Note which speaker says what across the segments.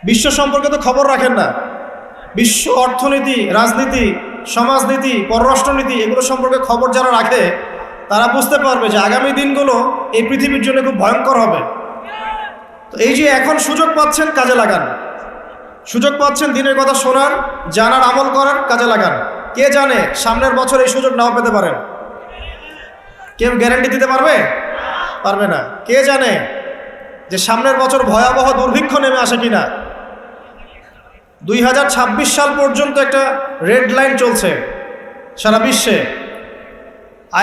Speaker 1: বিশ্ব সম্পর্কে তো খবর রাখেন না। বিশ্ব অর্থনীতি, রাজনীতি, সমাজনীতি, পররাষ্ট্রনীতি এগুলো সম্পর্কে খবর যারা রাখে তারা বুঝতে পারবে যে আগামী দিনগুলো এই পৃথিবীর জন্য খুব ভয়ঙ্কর হবে। তো এই যে এখন সুযোগ পাচ্ছেন, কাজে লাগান। সুযোগ পাচ্ছেন দিনের কথা শোনার, জানার, আমল করার, কাজে লাগান। কে জানে সামনের বছর এই সুযোগ নাও পেতে পারেন। কেউ গ্যারান্টি দিতে পারবে? পারবে না। কে জানে যে সামনের বছর ভয়াবহ দুর্ভিক্ষ নেমে আসে কিনা। 2026 সাল পর্যন্ত একটা রেড লাইন চলছে সারা বিশ্বে।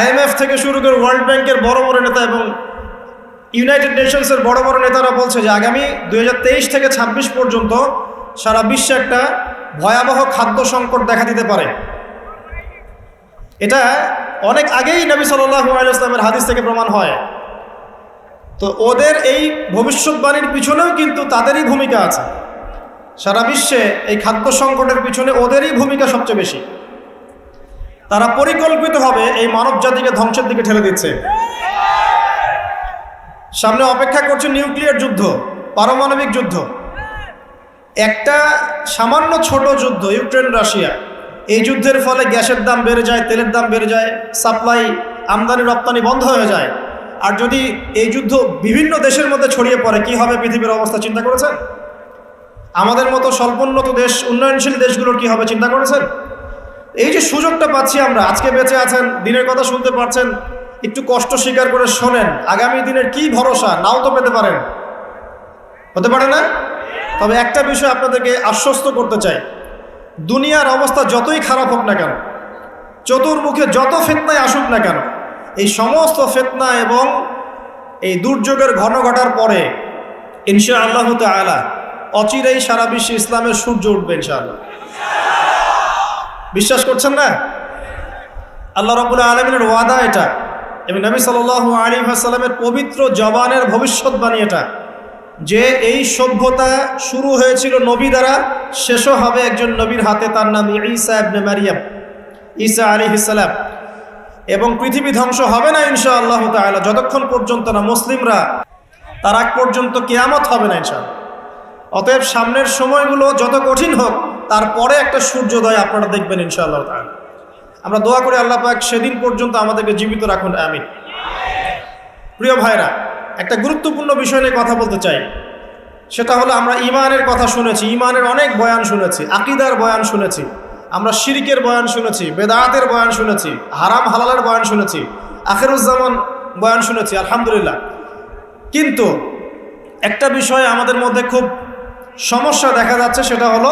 Speaker 1: IMF থেকে শুরু করে ওয়ার্ল্ড ব্যাংকের বড় বড় নেতা এবং ইউনাইটেড নেশনসের বড় বড় নেতারা বলছে যে আগামী 2023 থেকে 26 পর্যন্ত সারা বিশ্বে একটা ভয়াবহ খাদ্য সংকট দেখা দিতে পারে। এটা অনেক আগেই নবী সাল্লাল্লাহু আলাইহি ওয়াসাল্লামের হাদিস থেকে প্রমাণ হয়। তো ওদের এই ভবিষ্যৎবাণীর পিছনেও কিন্তু তাদেরই ভূমিকা আছে। সারা বিশ্বে এই খাদ্য সংকটের পিছনে ওদেরই ভূমিকা সবচেয়ে বেশি। তারা পরিকল্পিতভাবে এই মানব জাতিকে ধ্বংসের দিকে ঠেলে দিচ্ছে। সামনে অপেক্ষা করছে নিউক্লিয়ার যুদ্ধ, পারমাণবিক যুদ্ধ। একটা সামান্য ছোট যুদ্ধ, ইউক্রেন রাশিয়া, এই যুদ্ধের ফলে গ্যাসের দাম বেড়ে যায়, তেলের দাম বেড়ে যায়, সাপ্লাই, আমদানি রপ্তানি বন্ধ হয়ে যায়। আর যদি এই যুদ্ধ বিভিন্ন দেশের মধ্যে ছড়িয়ে পড়ে, কি হবে পৃথিবীর অবস্থা চিন্তা করেছেন? আমাদের মতো স্বল্পোন্নত দেশ, উন্নয়নশীল দেশগুলোর কি হবে চিন্তা করেছেন? এই যে সুযোগটা পাচ্ছি আমরা, আজকে বেঁচে আছেন, দিনের কথা শুনতে পারছেন, একটু কষ্ট স্বীকার করে শোনেন। আগামী দিনের কি ভরসা, নাও তো পেতে পারেন, হতে পারে না? তবে একটা বিষয় আপনাদেরকে আশ্বস্ত করতে চাই, দুনিয়ার অবস্থা যতই খারাপ হোক না কেন, চতুর্মুখে যত ফিতনায় আসুক না কেন, এই সমস্ত ফিতনা এবং এই দুর্যোগের ঘটার পরে ইনশাআল্লাহু তাআলা অচিরেই সারা বিশ্বে ইসলামের সূর্য উঠবে ইনশাআল্লাহ। বিশ্বাস করছেন না? আল্লাহ রাব্বুল আলামিনের ওয়াদা এটা, এবং নবী সাল্লাল্লাহু আলাইহি ওয়াসাল্লামের পবিত্র জবানের ভবিষ্যৎবাণী এটা, যে এই সভ্যতা শুরু হয়েছিল নবী দ্বারা, শেষও হবে একজন নবীর হাতে, তার নাম ঈসা ইবনে মারিয়াম, ঈসা আলাইহিস সালাম। এবং পৃথিবী ধ্বংস হবে না ইনশাআল্লাহ তাআলা যতক্ষণ পর্যন্ত না মুসলিমরা, তার আগ পর্যন্ত কিয়ামত হবে না ইনশাআল্লাহ। অতএব সামনের সময়গুলো যত কঠিন হোক, তারপরে একটা সূর্যোদয় আপনারা দেখবেন ইনশাআল্লাহ তাআলা। আমরা দোয়া করি আল্লাহ পাক সেদিন পর্যন্ত আমাদেরকে জীবিত রাখুন, আমিন। প্রিয় ভাইরা, একটা গুরুত্বপূর্ণ বিষয় নিয়ে কথা বলতে চাই। সেটা হলো, আমরা ইমানের কথা শুনেছি, ইমানের অনেক বয়ান শুনেছি, আকীদার বয়ান শুনেছি, আমরা শিরকের বয়ান শুনেছি, বেদাতের বয়ান শুনেছি, হারাম হালালের বয়ান শুনেছি, আখিরুজ্জামান বয়ান শুনেছি, আলহামদুলিল্লাহ। কিন্তু একটা বিষয় আমাদের মধ্যে খুব সমস্যা দেখা যাচ্ছে, সেটা হলো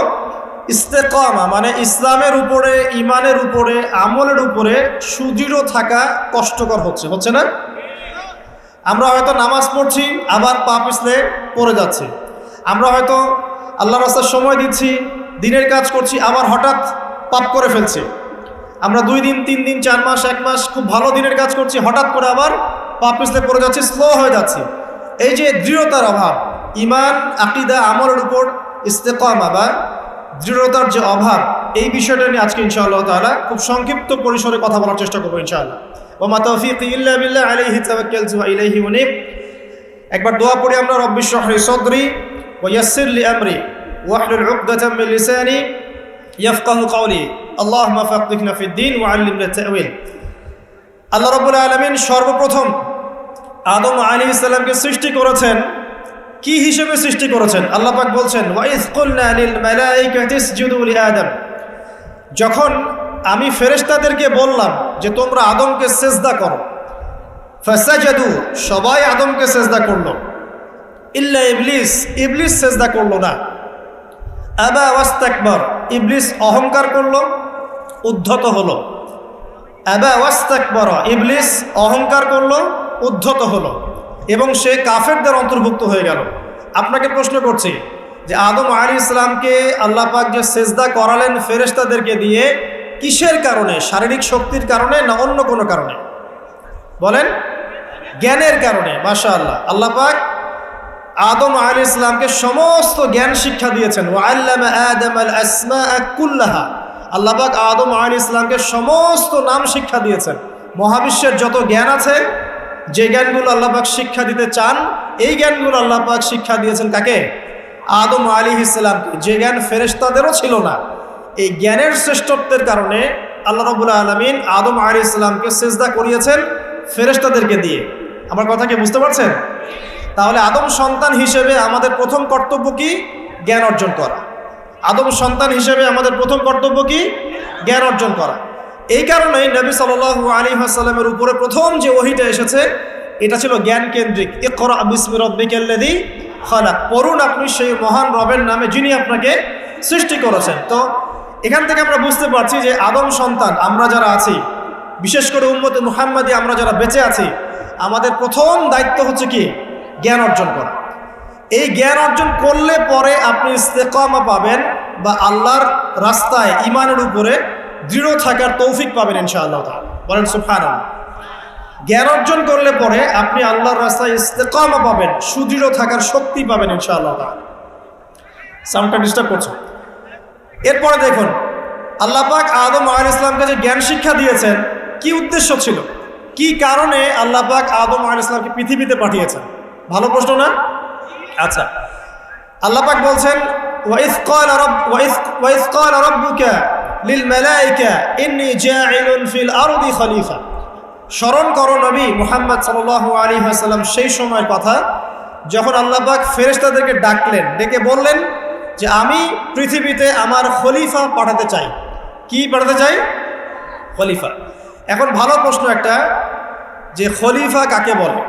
Speaker 1: ইস্তেকামা, মানে ইসলামের উপরে, ইমানের উপরে, আমলের উপরে সুদৃঢ় থাকা কষ্টকর হচ্ছে না? আমরা হয়তো নামাজ পড়ছি, আবার পা পিছলে পড়ে যাচ্ছি। আমরা হয়তো আল্লাহর রাস্তায় সময় দিচ্ছি, দিনের কাজ করছি, আবার হঠাৎ পাপ করে ফেলছি। আমরা 2 দিন, 3 দিন, 4 মাস, 1 মাস খুব ভালো দিনের কাজ করছি, হঠাৎ করে আবার পা পিছলে পড়ে যাচ্ছি, স্লো হয়ে যাচ্ছি। এই যে দৃঢ়তার অভাব, ইমান, আকীদা, আমলের উপর ইস্তেকামা বা দৃঢ়তার যে অভাব, এই বিষয়টা নিয়ে আজকে ইনশাআল্লাহ তাআলা খুব সংক্ষিপ্ত পরিসরে কথা বলার চেষ্টা করবো ইনশাআল্লাহ। ওয়া মা তাওফীকি ইল্লা বিল্লাহ আলাইহি তাওয়াক্কালতু ওয়া ইলাইহি উনীব। একবার দোয়া পড়ি আমরা, রব্বি ইশরাহ লি সাদরি ওয়া ইয়াসসির লি আমরি ওয়াহলুল উকদাতাম মিন লিসানি ইয়াফকাহু কওলি আল্লাহুম্মা ফাক্কিহনা ফিদ-দীন ওয়া আল্লিমনা তা'ওয়িল। আল্লাহ রাব্বুল আলামিন সর্বপ্রথম আদম আলাইহিস সালামকে সৃষ্টি করেছেন। কি হিসেবে সৃষ্টি করেছেন? আল্লাহ পাক বলছেন, ওয়া ইয কুলনা লিল মালাইকাতি ইসজুদু লি আদম। যখন আমি ফেরেশতাদেরকে বললাম যে তোমরা আদমকে সেজদা করো, ফাসাজাদু, সবাই আদমকে সেজদা করলো, ইল্লা ইবলিস, ইবলিস সেজদা করলো না। আবা ওয়াস্তাকবার, ইবলিস অহংকার করলো, উদ্ধত হলো। আবা ওয়াস্তাকবার, ইবলিস অহংকার করলো, উদ্ধত হলো, এবং সে কাফেরদের অন্তর্ভুক্ত হয়ে গেল। আপনাকে প্রশ্ন করছি যে আদম আলাইহিস সালামকে আল্লাহ পাক যে সেজদা করালেন ফেরেশতাদেরকে দিয়ে, কিসের কারণে? শারীরিক শক্তির কারণে না অন্য কোনো কারণে? বলেন। জ্ঞানের কারণে। মাশাআল্লাহ, আল্লাহ পাক আদম আলাইহিস সালামকে সমস্ত জ্ঞান শিক্ষা দিয়েছেন। ওয়া আল্লামা আদামাল আসমাআ কুল্লাহা, আল্লাহ পাক আদম আলাইহিস সালামকে সমস্ত নাম শিক্ষা দিয়েছেন। মহাবিশ্বের যত জ্ঞান আছে, যে জ্ঞানগুলো আল্লাহ পাক শিক্ষা দিতে চান, এই জ্ঞানগুলো আল্লাহ পাক শিক্ষা দিয়েছেন কাকে? আদম আলাইহিস সালামকে, যে জ্ঞান ফেরেশতাদেরও ছিল না। এই জ্ঞানের শ্রেষ্ঠত্বের কারণে আল্লাহ রাব্বুল আলামিন আদম আলাইহিস সালামকে সিজদা করিয়েছেন ফেরেশতাদেরকে দিয়ে। আমার কথা কি বুঝতে পারছেন? তাহলে আদম সন্তান হিসেবে আমাদের প্রথম কর্তব্য কি? জ্ঞান অর্জন করা। আদম সন্তান হিসেবে আমাদের প্রথম কর্তব্য কি? জ্ঞান অর্জন করা। এই কারণেই নবী সাল্লাল্লাহু আলাইহি ওয়াসাল্লামের উপরে প্রথম যে ওহীটা এসেছে এটা ছিল জ্ঞান কেন্দ্রিক। ইকরা বিসমি রাব্বিকাল্লাযী খালাক, পড়ুন আপনি সেই মহান রবের নামে যিনি আপনাকে সৃষ্টি করেছেন। তো এখান থেকে আমরা বুঝতে পারছি যে আদম সন্তান আমরা যারা আছি, বিশেষ করে উম্মতে মুহাম্মাদি আমরা যারা বেঁচে আছি, আমাদের প্রথম দায়িত্ব হচ্ছে কি? জ্ঞান অর্জন করা। এই জ্ঞান অর্জন করলে পরে আপনি ইস্তেকামা পাবেন বা আল্লাহর রাস্তায় ঈমানের উপরে দৃঢ় থাকার তৌফিক পাবেন ইনশাআল্লাহ তাআলা। বলেন সুবহানাল্লাহ। জ্ঞান অর্জন করলে পরে আপনি আল্লাহর রাস্তায় ইস্তেকামা পাবেন, সুদৃঢ় থাকার শক্তি পাবেন ইনশাআল্লাহ তাআলা। সাউন্ডটা ডিস্টার্ব করছে। এরপরে দেখুন, আল্লাহ পাক আদম আলাইহিস সালামকে যে জ্ঞান শিক্ষা দিয়েছেন, কি উদ্দেশ্য ছিল? কি কারণে আল্লাহ পাক আদম আলাইহিস সালামকে পৃথিবীতে পাঠিয়েছেন? ভালো প্রশ্ন না? আচ্ছা, আল্লাহ পাক বলছেন ওয়াইজ ক্বালা রাব্বুকা লিল মালায়েকা ইন্নী জাইলুন ফিল আরদি খলিফা। স্মরণ করো নবী মুহাম্মদ সাল্লাল্লাহু আলাইহি ওয়াসাল্লাম সেই সময়ের কথা যখন আল্লাহ পাক ফেরেশতাদেরকে ডাকলেন, ডেকে বললেন যে আমি পৃথিবীতে আমার খলিফা পাঠাতে চাই। কি পাঠাতে চাই? খলিফা। এখন ভালো প্রশ্ন একটা, যে খলিফা কাকে বলে?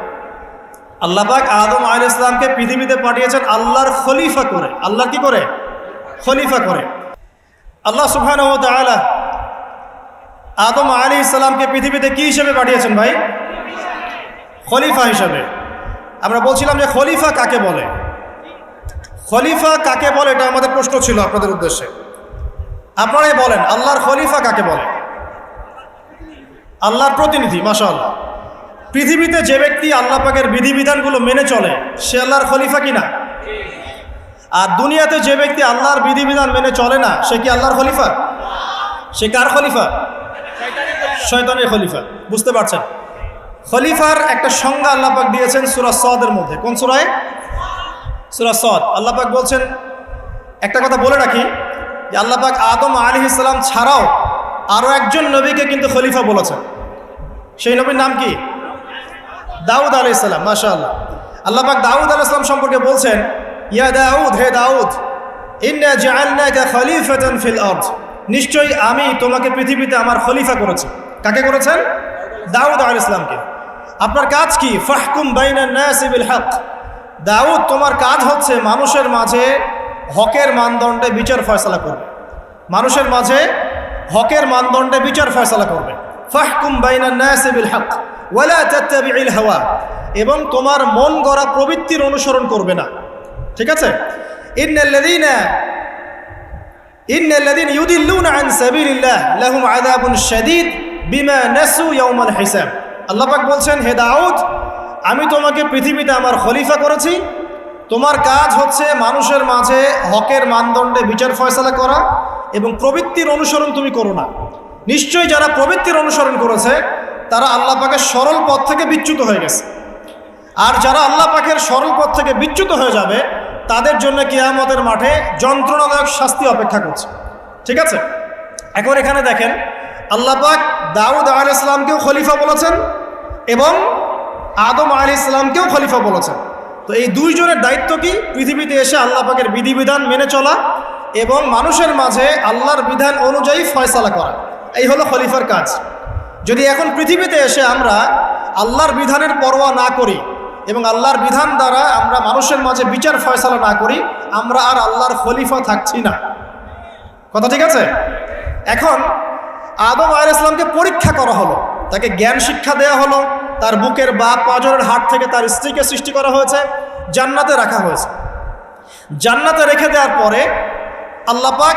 Speaker 1: আল্লাহ পাক আদম আলাইহিস সালামকে পৃথিবীতে পাঠিয়েছেন আল্লাহর খলিফা করে। আল্লাহ কি করে? খলিফা করে। আল্লাহ সুবহানাহু ওয়া তাআলা আদম আলাইহিস সালামকে পৃথিবীতে কি হিসেবে পাঠিয়েছেন ভাই? খলিফা হিসেবে। আমরা বলছিলাম যে খলিফা কাকে বলে? খলিফা কাকে বলে এটা আমাদের প্রশ্ন ছিল আপনাদের উদ্দেশ্যে। আপনারাই বলেন, আল্লাহর খলিফা কাকে বলে? আল্লাহর প্রতিনিধি। মাশাআল্লাহ। পৃথিবীতে যে ব্যক্তি আল্লাহ পাকের বিধিবিধানগুলো মেনে চলে সে আল্লাহর খলিফা কিনা? আর দুনিয়াতে যে ব্যক্তি আল্লাহর বিধিবিধান মেনে চলে না সে কি আল্লাহর খলিফা? সে কার খলিফা? শয়তানের খলিফা। বুঝতে পারছেন? খলিফার একটা সংজ্ঞা আল্লাহ পাক দিয়েছেন সূরা সদের মধ্যে। কোন সূরায়? সূরা সদ। আল্লাহ পাক বলছেন, একটা কথা বলে রাখি যে আল্লাহ পাক আদম আলাইহিস সালাম ছাড়াও আরও একজন নবীকে কিন্তু খলিফা বলেছেন। সেই নবীর নাম কি? দাউদ আলাইহিস সালাম। মাশাআল্লাহ। আল্লাহ পাক দাউদ আলাইহিস সালাম সম্পর্কে বলছেন, ইয়া দাউদ, হে দাউদ, ইন্না জাআলনাকা খলিফাতান ফিল আরদ, নিশ্চয়ই আমি তোমাকে পৃথিবীতে আমার খলিফা করেছি। কাকে করেছেন? দাউদ আলাইহিস সালামকে। আপনার কাজ কি? ফাহকুম বাইনান নাসি বিল হক, দাউদ তোমার কাজ হচ্ছে মানুষের মাঝে হকের মানদণ্ডে বিচার ফয়সালা করবে। মানুষের মাঝে হকের মানদণ্ডে বিচার ফয়সালা করবে। ফাহকুম বাইনান নাসি বিল হক ওয়ালা তাত্তাবিউল হাওয়া, এবং তোমার মন গড়া প্রবৃত্তির অনুসরণ করবে না। ঠিক আছে? ইন্নাল্লাযীনা ইউদিল্লুনা আন সাবিলিল্লাহ লাহুম আযাবুন শাদীদ বিমা নাসু ইয়াউমাল হিসাব। আল্লাহ পাক বলছেন, হে দাউদ, আমি তোমাকে পৃথিবীতে আমার খলিফা করেছি। তোমার কাজ হচ্ছে মানুষের মাঝে হকের মানদণ্ডে বিচার ফয়সালা করা এবং প্রবৃত্তির অনুসরণ তুমি করো না। নিশ্চয়ই যারা প্রবৃত্তির অনুসরণ করেছে তারা আল্লাহ পাকের সরল পথ থেকে বিচ্যুত হয়ে গেছে। আর যারা আল্লাহ পাকের সরল পথ থেকে বিচ্যুত হয়ে যাবে তাদের জন্য কিয়ামতের মাঠে যন্ত্রণাদায়ক শাস্তি অপেক্ষা করছে। ঠিক আছে? এখন এখানে দেখেন, আল্লাহ পাক দাউদ আলাইহিস সালামকেও খলিফা বলেছেন এবং আদম আলাইহিস সালামকেও খলিফা বলেছেন। তো এই দুইজনের দায়িত্ব কি? পৃথিবীতে এসে আল্লাহ পাকের বিধিবিধান মেনে চলা এবং মানুষের মাঝে আল্লাহর বিধান অনুযায়ী ফয়সালা করা। এই হলো খলিফার কাজ। যদি এখন পৃথিবীতে এসে আমরা আল্লাহর বিধানের পরোয়া না করি এবং আল্লাহর বিধান দ্বারা আমরা মানুষের মাঝে বিচার ফয়সালা না করি, আমরা আর আল্লাহর খলিফা থাকছি না। কথা ঠিক আছে? এখন আদম আলাইহিস সালামকে পরীক্ষা করা হলো, তাকে জ্ঞান শিক্ষা দেওয়া হলো, তার বুকের বাপ পাঁজরের হাট থেকে তার স্ত্রীকে সৃষ্টি করা হয়েছে, জান্নাতে রাখা হয়েছে। জান্নাতে রেখে দেওয়ার পরে আল্লাহ পাক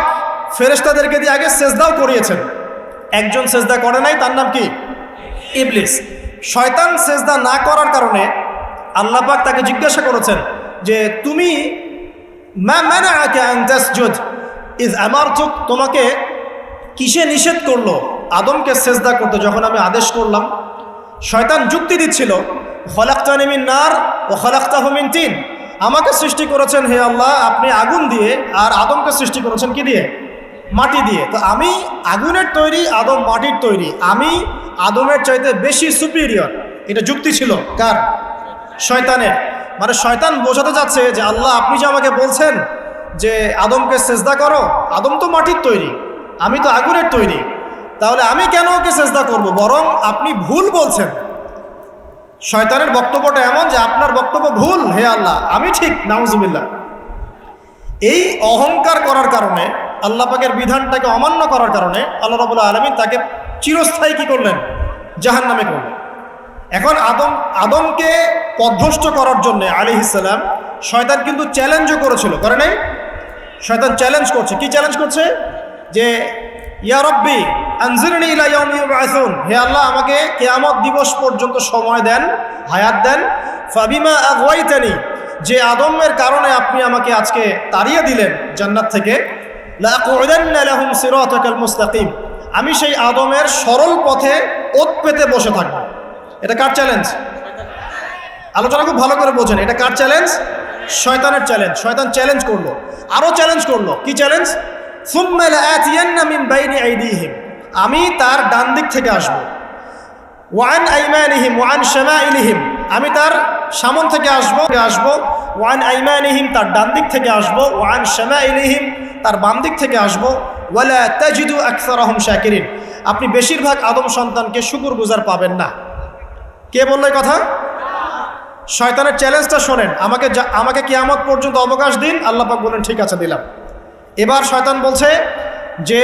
Speaker 1: ফেরেশতাদেরকে দিয়ে আগে সেজদাও করিয়েছেন। একজন সেজদা করে নাই, তার নাম কি? ইবলিস। শয়তান সেজদা না করার কারণে আল্লাহ পাক তাকে জিজ্ঞাসা করেছেন যে তুমি মা মানাআকা আন তাসজুদ ইয আমারতুক, তোমাকে কিসে নিষেধ করলো আদমকে সেজদা করতে যখন আমি আদেশ করলাম? শয়তান যুক্তি দিচ্ছিল, খলাকতানি মিন নার ওয়া খলাকতাহু মিন তিন, আমাকে সৃষ্টি করেছেন হে আল্লাহ আপনি আগুন দিয়ে, আর আদমকে সৃষ্টি করেছেন কি দিয়ে? মাটি দিয়ে। তো আমি আগুনের তৈরি, আদম মাটির তৈরি, আমি আদমের চাইতে বেশি সুপিরিয়র। এটা যুক্তি ছিল কার? শয়তানের। মানে শয়তান বোঝাতে যাচ্ছে যে আল্লাহ আপনি যে আমাকে বলছেন যে আদমকে সেজদা করো, আদম তো মাটির তৈরি, আমি তো আগুনের তৈরি, তাহলে আমি কেন ওকে সেজদা করব? বরং আপনি ভুল বলছেন। শয়তানের বক্তব্যটা এমন যে আপনার বক্তব্য ভুল, হে আল্লাহ আমি ঠিক, নাউজুবিল্লাহ। এই অহংকার করার কারণে, আল্লাহ পাকের বিধানটাকে অমান্য করার কারণে আল্লাহ রাব্বুল আলামিন তাকে চিরস্থায়ী কি করলেন? জাহান্নামে করলেন। এখন আদমকে পথভ্রষ্ট করার জন্য আলাইহিস সালাম শয়তান কিন্তু চ্যালেঞ্জও করেছিল, করে নাই? শয়তান চ্যালেঞ্জ করছে। কি চ্যালেঞ্জ করছে? যে ইয়া রব্বি আনজিরনি ইলা ইয়াউমি ইউবআসুন, হে আল্লাহ আমাকে কিয়ামত দিবস পর্যন্ত সময় দেন, হায়াত দেন। ফাবিমা আগওয়াইতানি, যে আদমের কারণে আপনি আমাকে আজকে তাড়িয়ে দিলেন জান্নাত থেকে, লাআকুদান্না লাহুম সিরাতাকাল মুস্তাকিম, আমি সেই আদমের সরল পথে ওত পেতে বসে থাকব। এটা কার চ্যালেঞ্জ? আলোচনা খুব ভালো করে বোঝেন, এটা কার চ্যালেঞ্জ? শয়তানের চ্যালেঞ্জ। শয়তান চ্যালেঞ্জ করলো, আরো চ্যালেঞ্জ করলো। কি চ্যালেঞ্জ? সুম্মা লাআতিয়ান্না মিন বাইনি আইদিহিম, আমি তার ডান দিক থেকে আসবো, ওয়ান আইমানিহিম ওয়ান শামাইলিহিম, আমি তার সামন থেকে আসবো, ওয়ান আইমানিহিম, তার ডান দিক থেকে আসবো, ওয়ান শামাইলিহিম, তার বাম দিক থেকে আসবো, ওয়ালা তাজিদু আকসারাহুম শাকিরিন, আপনি বেশিরভাগ আদম সন্তানকে শুকরগুজার পাবেন না। কে বললো এই কথা? শয়তানের চ্যালেঞ্জটা শোনেন। আমাকে কিয়ামত পর্যন্ত অবকাশ দিন। আল্লাহ পাক বলেন ঠিক আছে দিলাম। এবার শয়তান বলছে যে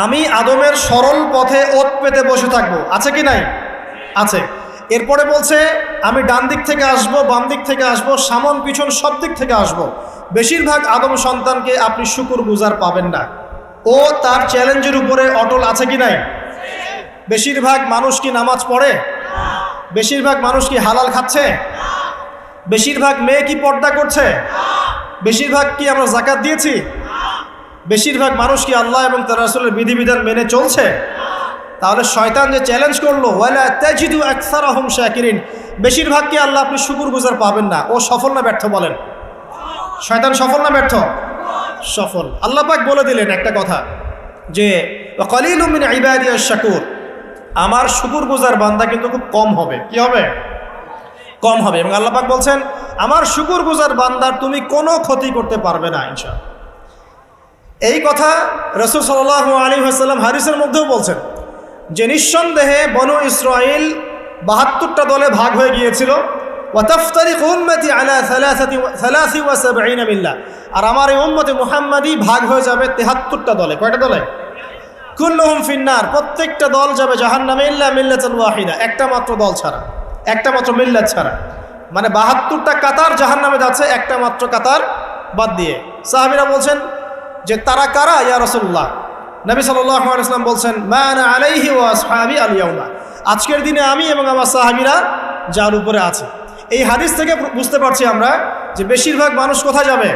Speaker 1: আমি আদমের সরল পথে ওত পেতে বসে থাকবো, আছে কি নাই? আছে। এরপরে বলছে আমি ডান দিক থেকে আসবো, বাম দিক থেকে আসবো, সামন পিছন সব দিক থেকে আসবো, বেশিরভাগ আদম সন্তানকে আপনি শুকরগুজার পাবেন না। ও তার চ্যালেঞ্জের উপরে অটল আছে কি নাই? বেশিরভাগ মানুষ কি নামাজ পড়ে? বেশিরভাগ মানুষ কি হালাল খাচ্ছে? বেশিরভাগ মেয়ে কি পর্দা করছে? বেশিরভাগ কি আমরা যাকাত দিয়েছি? বেশিরভাগ মানুষ কি আল্লাহ এবং তার রাসূলের বিধিবিধান মেনে চলছে? তাহলে শয়তান যে চ্যালেঞ্জ করলো ওয়ালা তাজিদু আকসারাহুম শাকিরিন, বেশিরভাগ কি আল্লাহ আপনি শুকরগুজার পাবেন না, ও সফল না ব্যর্থ? বলেন শয়তান সফল না ব্যর্থ? সফল। আল্লাহ পাক বলে দিলেন একটা কথা যে ওয়া কালিলুম মিন ইবাদিয়াশ শাকুর, আমার শুকরগুজার বান্দা কিন্তু খুব কম হবে। কি হবে? কম হবে। এবং আল্লাহ পাক বলছেন আমার শুকরগুজার বান্দার তুমি কোনো ক্ষতি করতে পারবে না ইনশাআল্লাহ। এই কথা রাসূল সাল্লাল্লাহু আলাইহি ওয়াসাল্লাম হাদিসের মধ্যেও বলছেন যে নিঃসন্দেহে বনু ইসরাইল ৭২টা দলে ভাগ হয়ে গিয়েছিল। ওয়া তাফতারিকু উম্মতি আলা 73 মিল্লাহ, আর আমার এই উম্মতে মুহাম্মাদি ভাগ হয়ে যাবে ৭৩টা দলে। কয়টা দলে? কুল্লুহুম ফিন্নার, প্রত্যেকটা দল যাবে জাহান্নামে ইল্লা মিল্লাতান ওয়াহিদা, একটা মাত্র দল ছাড়া, একটা মাত্র মিল্লাত ছাড়া। মানে ৭২টা কাতার জাহান্নামে যাচ্ছে, একটা মাত্র কাতার বাদ দিয়ে। সাহাবীরা বলছেন যে তারা কারা ইয়া রাসূলুল্লাহ? নবী সাল্লাল্লাহু আলাইহি ওয়াসাল্লাম বলছেন মা আনা আলাইহি ওয়া আসহাবি আল ইয়াউমা, আজকের দিনে আমি এবং আমার সাহাবীরা যার উপরে আছে। এই হাদিস থেকে বুঝতে পারছি আমরা যে বেশিরভাগ মানুষ কোথায় যাবে?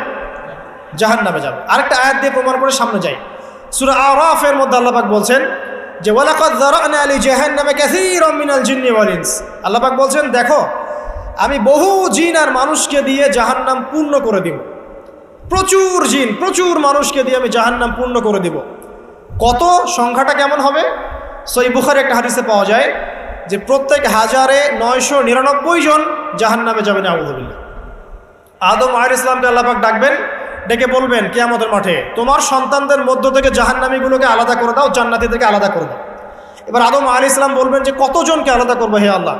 Speaker 1: জাহান্নামে যাবে। আরেকটা আয়াত দিয়ে প্রমাণ করে সামনে যাই। সূরা আরাফের মধ্যে আল্লাহ পাক বলছেন যে ওয়ালাকাদ যারানা লি জাহান্নামা কাসীরাম মিনাল জিন্নি ওয়াল ইনস, আল্লাহ পাক বলছেন দেখো আমি বহু জিন আর মানুষকে দিয়ে জাহান্নাম পূর্ণ করে দিব। প্রচুর জিন, প্রচুর মানুষকে দিয়ে আমি জাহান্নাম পূর্ণ করে দিব। কত? সংখ্যাটা কেমন হবে? সহিহ বুখারী একটা হাদিসে পাওয়া যায় যে প্রত্যেক ১,৯৯৯ জন জাহান্নামে যাবে নাউযুবিল্লাহ। আদম আলাইহিস সালামকে আল্লাহ পাক ডাকবেন, ডেকে বলবেন কিয়ামতের মাঠে তোমার সন্তানদের মধ্য থেকে জাহান্নামীগুলোকে আলাদা করে দাও, জান্নাতীদেরকে আলাদা করে দাও। এবার আদম আলাইহিস সালাম বলবেন যে কতজনকে আলাদা করবো হে আল্লাহ?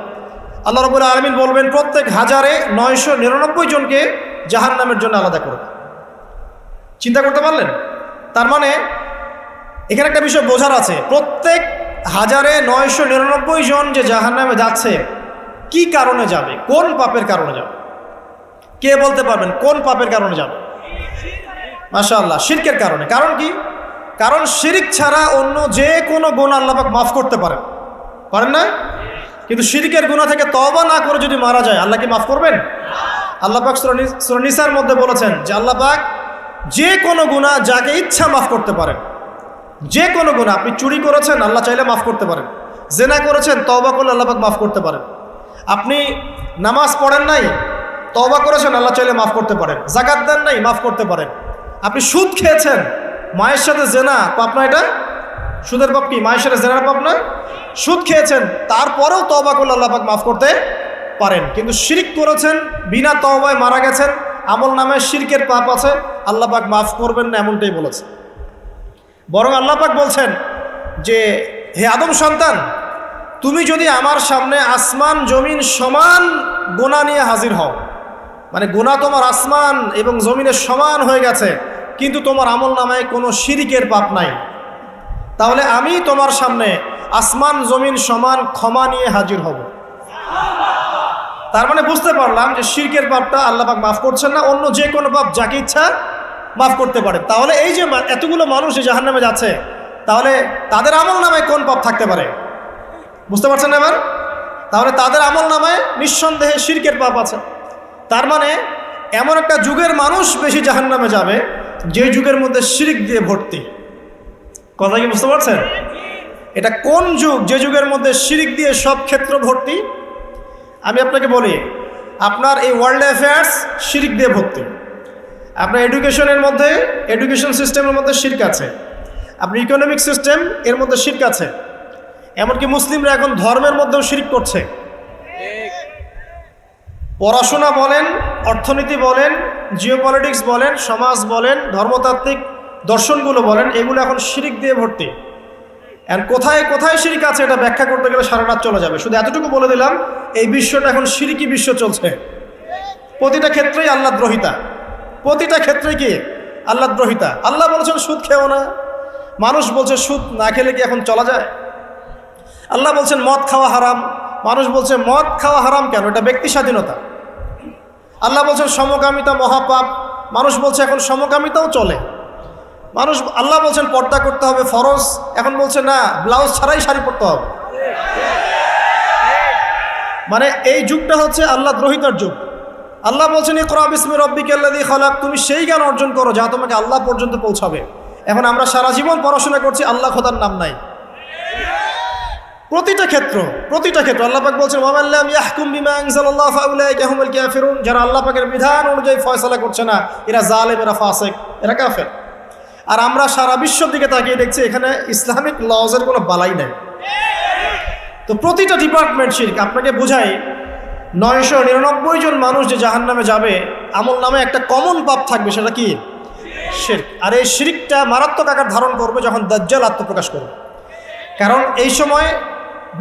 Speaker 1: আল্লাহ রাব্বুল আলামিন বলবেন প্রত্যেক ১,৯৯৯ জনকে জাহান্নামের জন্য আলাদা করে দাও। চিন্তা করতে পারলেন? তার মানে এখানে একটা বিষয় বোঝার আছে, প্রত্যেক ১,৯৯৯ জন যে জাহান্নামে যাচ্ছে কি কারণে যাবে? কোন পাপের কারণে যাবে? কে বলতে পারবেন কোন পাপের কারণে যাবে? মাশাআল্লাহ, শিরকের কারণে। কারণ কি? কারণ শিরক ছাড়া অন্য যে কোনো গুনাহ আল্লাহ পাক মাফ করতে পারেন, পারেন না? কিন্তু শিরকের গুনাহ থেকে তওবা না করে যদি মারা যায় আল্লাহ কি মাফ করবেন? আল্লাহ পাক সূরা নিসার মধ্যে বলেছেন যে আল্লাহ পাক যে কোনো গুনাহ যাকে ইচ্ছা মাফ করতে পারেন। যে কোনো গুনাহ, আপনি চুরি করেছেন আল্লাহ চাইলে মাফ করতে পারেন, জিনা করেছেন তওবা করলে আল্লাহ পাক মাফ করতে পারেন, আপনি নামাজ পড়েন নাই তওবা করেছেন, আল্লাহ চাইলে মাফ করতে পারেন। যাকাত দেন নাই, মাফ করতে পারেন। আপনি সুদ খেয়েছেন, মায়ের সাথে জেনা পাপ না? এটা সুদের পাপ কি? মায়ের সাথে জেনার পাপ না? সুদ খেয়েছেন, তারপরেও তওবা করলে আল্লাহ পাক মাফ করতে পারেন। কিন্তু শিরক করেছেন, বিনা তওবায় মারা গেছেন, আমল নামে শিরকের পাপ আছে, আল্লাহ পাক মাফ করবেন না, এমনটাই বলেছে। বরং আল্লাহ পাক বলছেন যে হে আদম সন্তান, তুমি যদি আমার সামনে আসমান জমিন সমান গোনা নিয়ে হাজির হও, মানে গোনা তোমার আসমান এবং জমিনের সমান হয়ে গেছে, কিন্তু তোমার আমল নামায় কোনো শিরকের পাপ নাই, তাহলে আমি তোমার সামনে আসমান জমিন সমান ক্ষমা নিয়ে হাজির হব। তার মানে বুঝতে পারলাম যে শিরকের পাপটা আল্লাহ পাক মাফ করছেন না, অন্য যে কোনো পাপ যাকে ইচ্ছা মাফ করতে পারে। তাহলে এই যে এতগুলো মানুষ যে জাহান্নামে যাচ্ছে, তাহলে তাদের আমল নামায় কোন পাপ থাকতে পারে? বুঝতে পারছেন না এবার? তাহলে তাদের আমল নামায় নিঃসন্দেহে শিরকের পাপ আছে। তার মানে এমন একটা যুগের মানুষ বেশি জাহান্নামে যাবে যে যুগের মধ্যে শিরক দিয়ে ভর্তি। কথা কি বুঝতে পারছেন? এটা কোন যুগ যে যুগের মধ্যে শিরক দিয়ে সব ক্ষেত্র ভর্তি? আমি আপনাকে বলি, আপনার এই ওয়ার্ল্ড অ্যাফেয়ার্স শিরক দিয়ে ভর্তি। আপনার এডুকেশনের মধ্যে, এডুকেশন সিস্টেমের মধ্যে শিরক আছে। আপনার ইকোনমিক সিস্টেম, এর মধ্যে শিরক আছে। এমনকি মুসলিমরা এখন ধর্মের মধ্যেও শিরক করছে। পড়াশোনা বলেন, অর্থনীতি বলেন, জিওপলিটিক্স বলেন, সমাজ বলেন, ধর্মতাত্ত্বিক দর্শনগুলো বলেন, এগুলো এখন শিরক দিয়ে ভর্তি। আর কোথায় কোথায় শিরক আছে এটা ব্যাখ্যা করতে গেলে সারা রাত চলে যাবে। শুধু এতটুকু বলে দিলাম, এই বিশ্বটা এখন শিরকি বিশ্ব চলছে। প্রতিটা ক্ষেত্রেই আল্লাহদ্রোহিতা, প্রতিটা ক্ষেত্রে কি আল্লাহদ্রোহিতা। আল্লাহ বলছেন সুদ খেও না, মানুষ বলছে সুদ না খেলে কি এখন চলা যায়? আল্লাহ বলছেন মদ খাওয়া হারাম, মানুষ বলছে মদ খাওয়া হারাম কেন, এটা ব্যক্তি স্বাধীনতা। আল্লাহ বলছেন সমকামিতা মহাপাপ, মানুষ বলছে এখন সমকামিতাও চলে। মানুষ, আল্লাহ বলছেন পর্দা করতে হবে ফরজ, এখন বলছে না, ব্লাউজ ছাড়াই শাড়ি পরতে হবে। মানে এই যুগটা হচ্ছে আল্লাহদ্রোহিতার যুগ। আল্লাহ বলছেন ইকরা বিসমি রাব্বিকাল্লাযী খালাক, তুমি সেই জ্ঞান অর্জন করো যা তোমাকে আল্লাহ পর্যন্ত পৌঁছাবে। এখন আমরা সারা জীবন পড়াশোনা করছি, আল্লাহ খোদার নাম নাই। প্রতিটা ক্ষেত্র আল্লাহ পাক বলছেন ওয়া মান লাম ইয়াহকুম বিমা আনজালাল্লাহু ফাউলাইকা হুমুল কাফিরুন, যারা আল্লাহ পাকের বিধান অনুযায়ী ফয়সালা করছে না, এরা জালেম, এরা ফাসিক, এরা কাফের। আর আমরা সারা বিশ্বের দিকে তাকিয়ে দেখছি এখানে ইসলামিক লজের কোনো বালাই নেই। তো প্রতিটা ডিপার্টমেন্ট শিরক। আপনাকে বোঝাই, 999 জন মানুষ যে জাহান্নামে যাবে, আমল নামে একটা কমন পাপ থাকবে, সেটা কি? শিরক। আর এই শিরকটা মারাত্মক আকার ধারণ করবে যখন দাজ্জাল আত্মপ্রকাশ করবে। কারণ এই সময়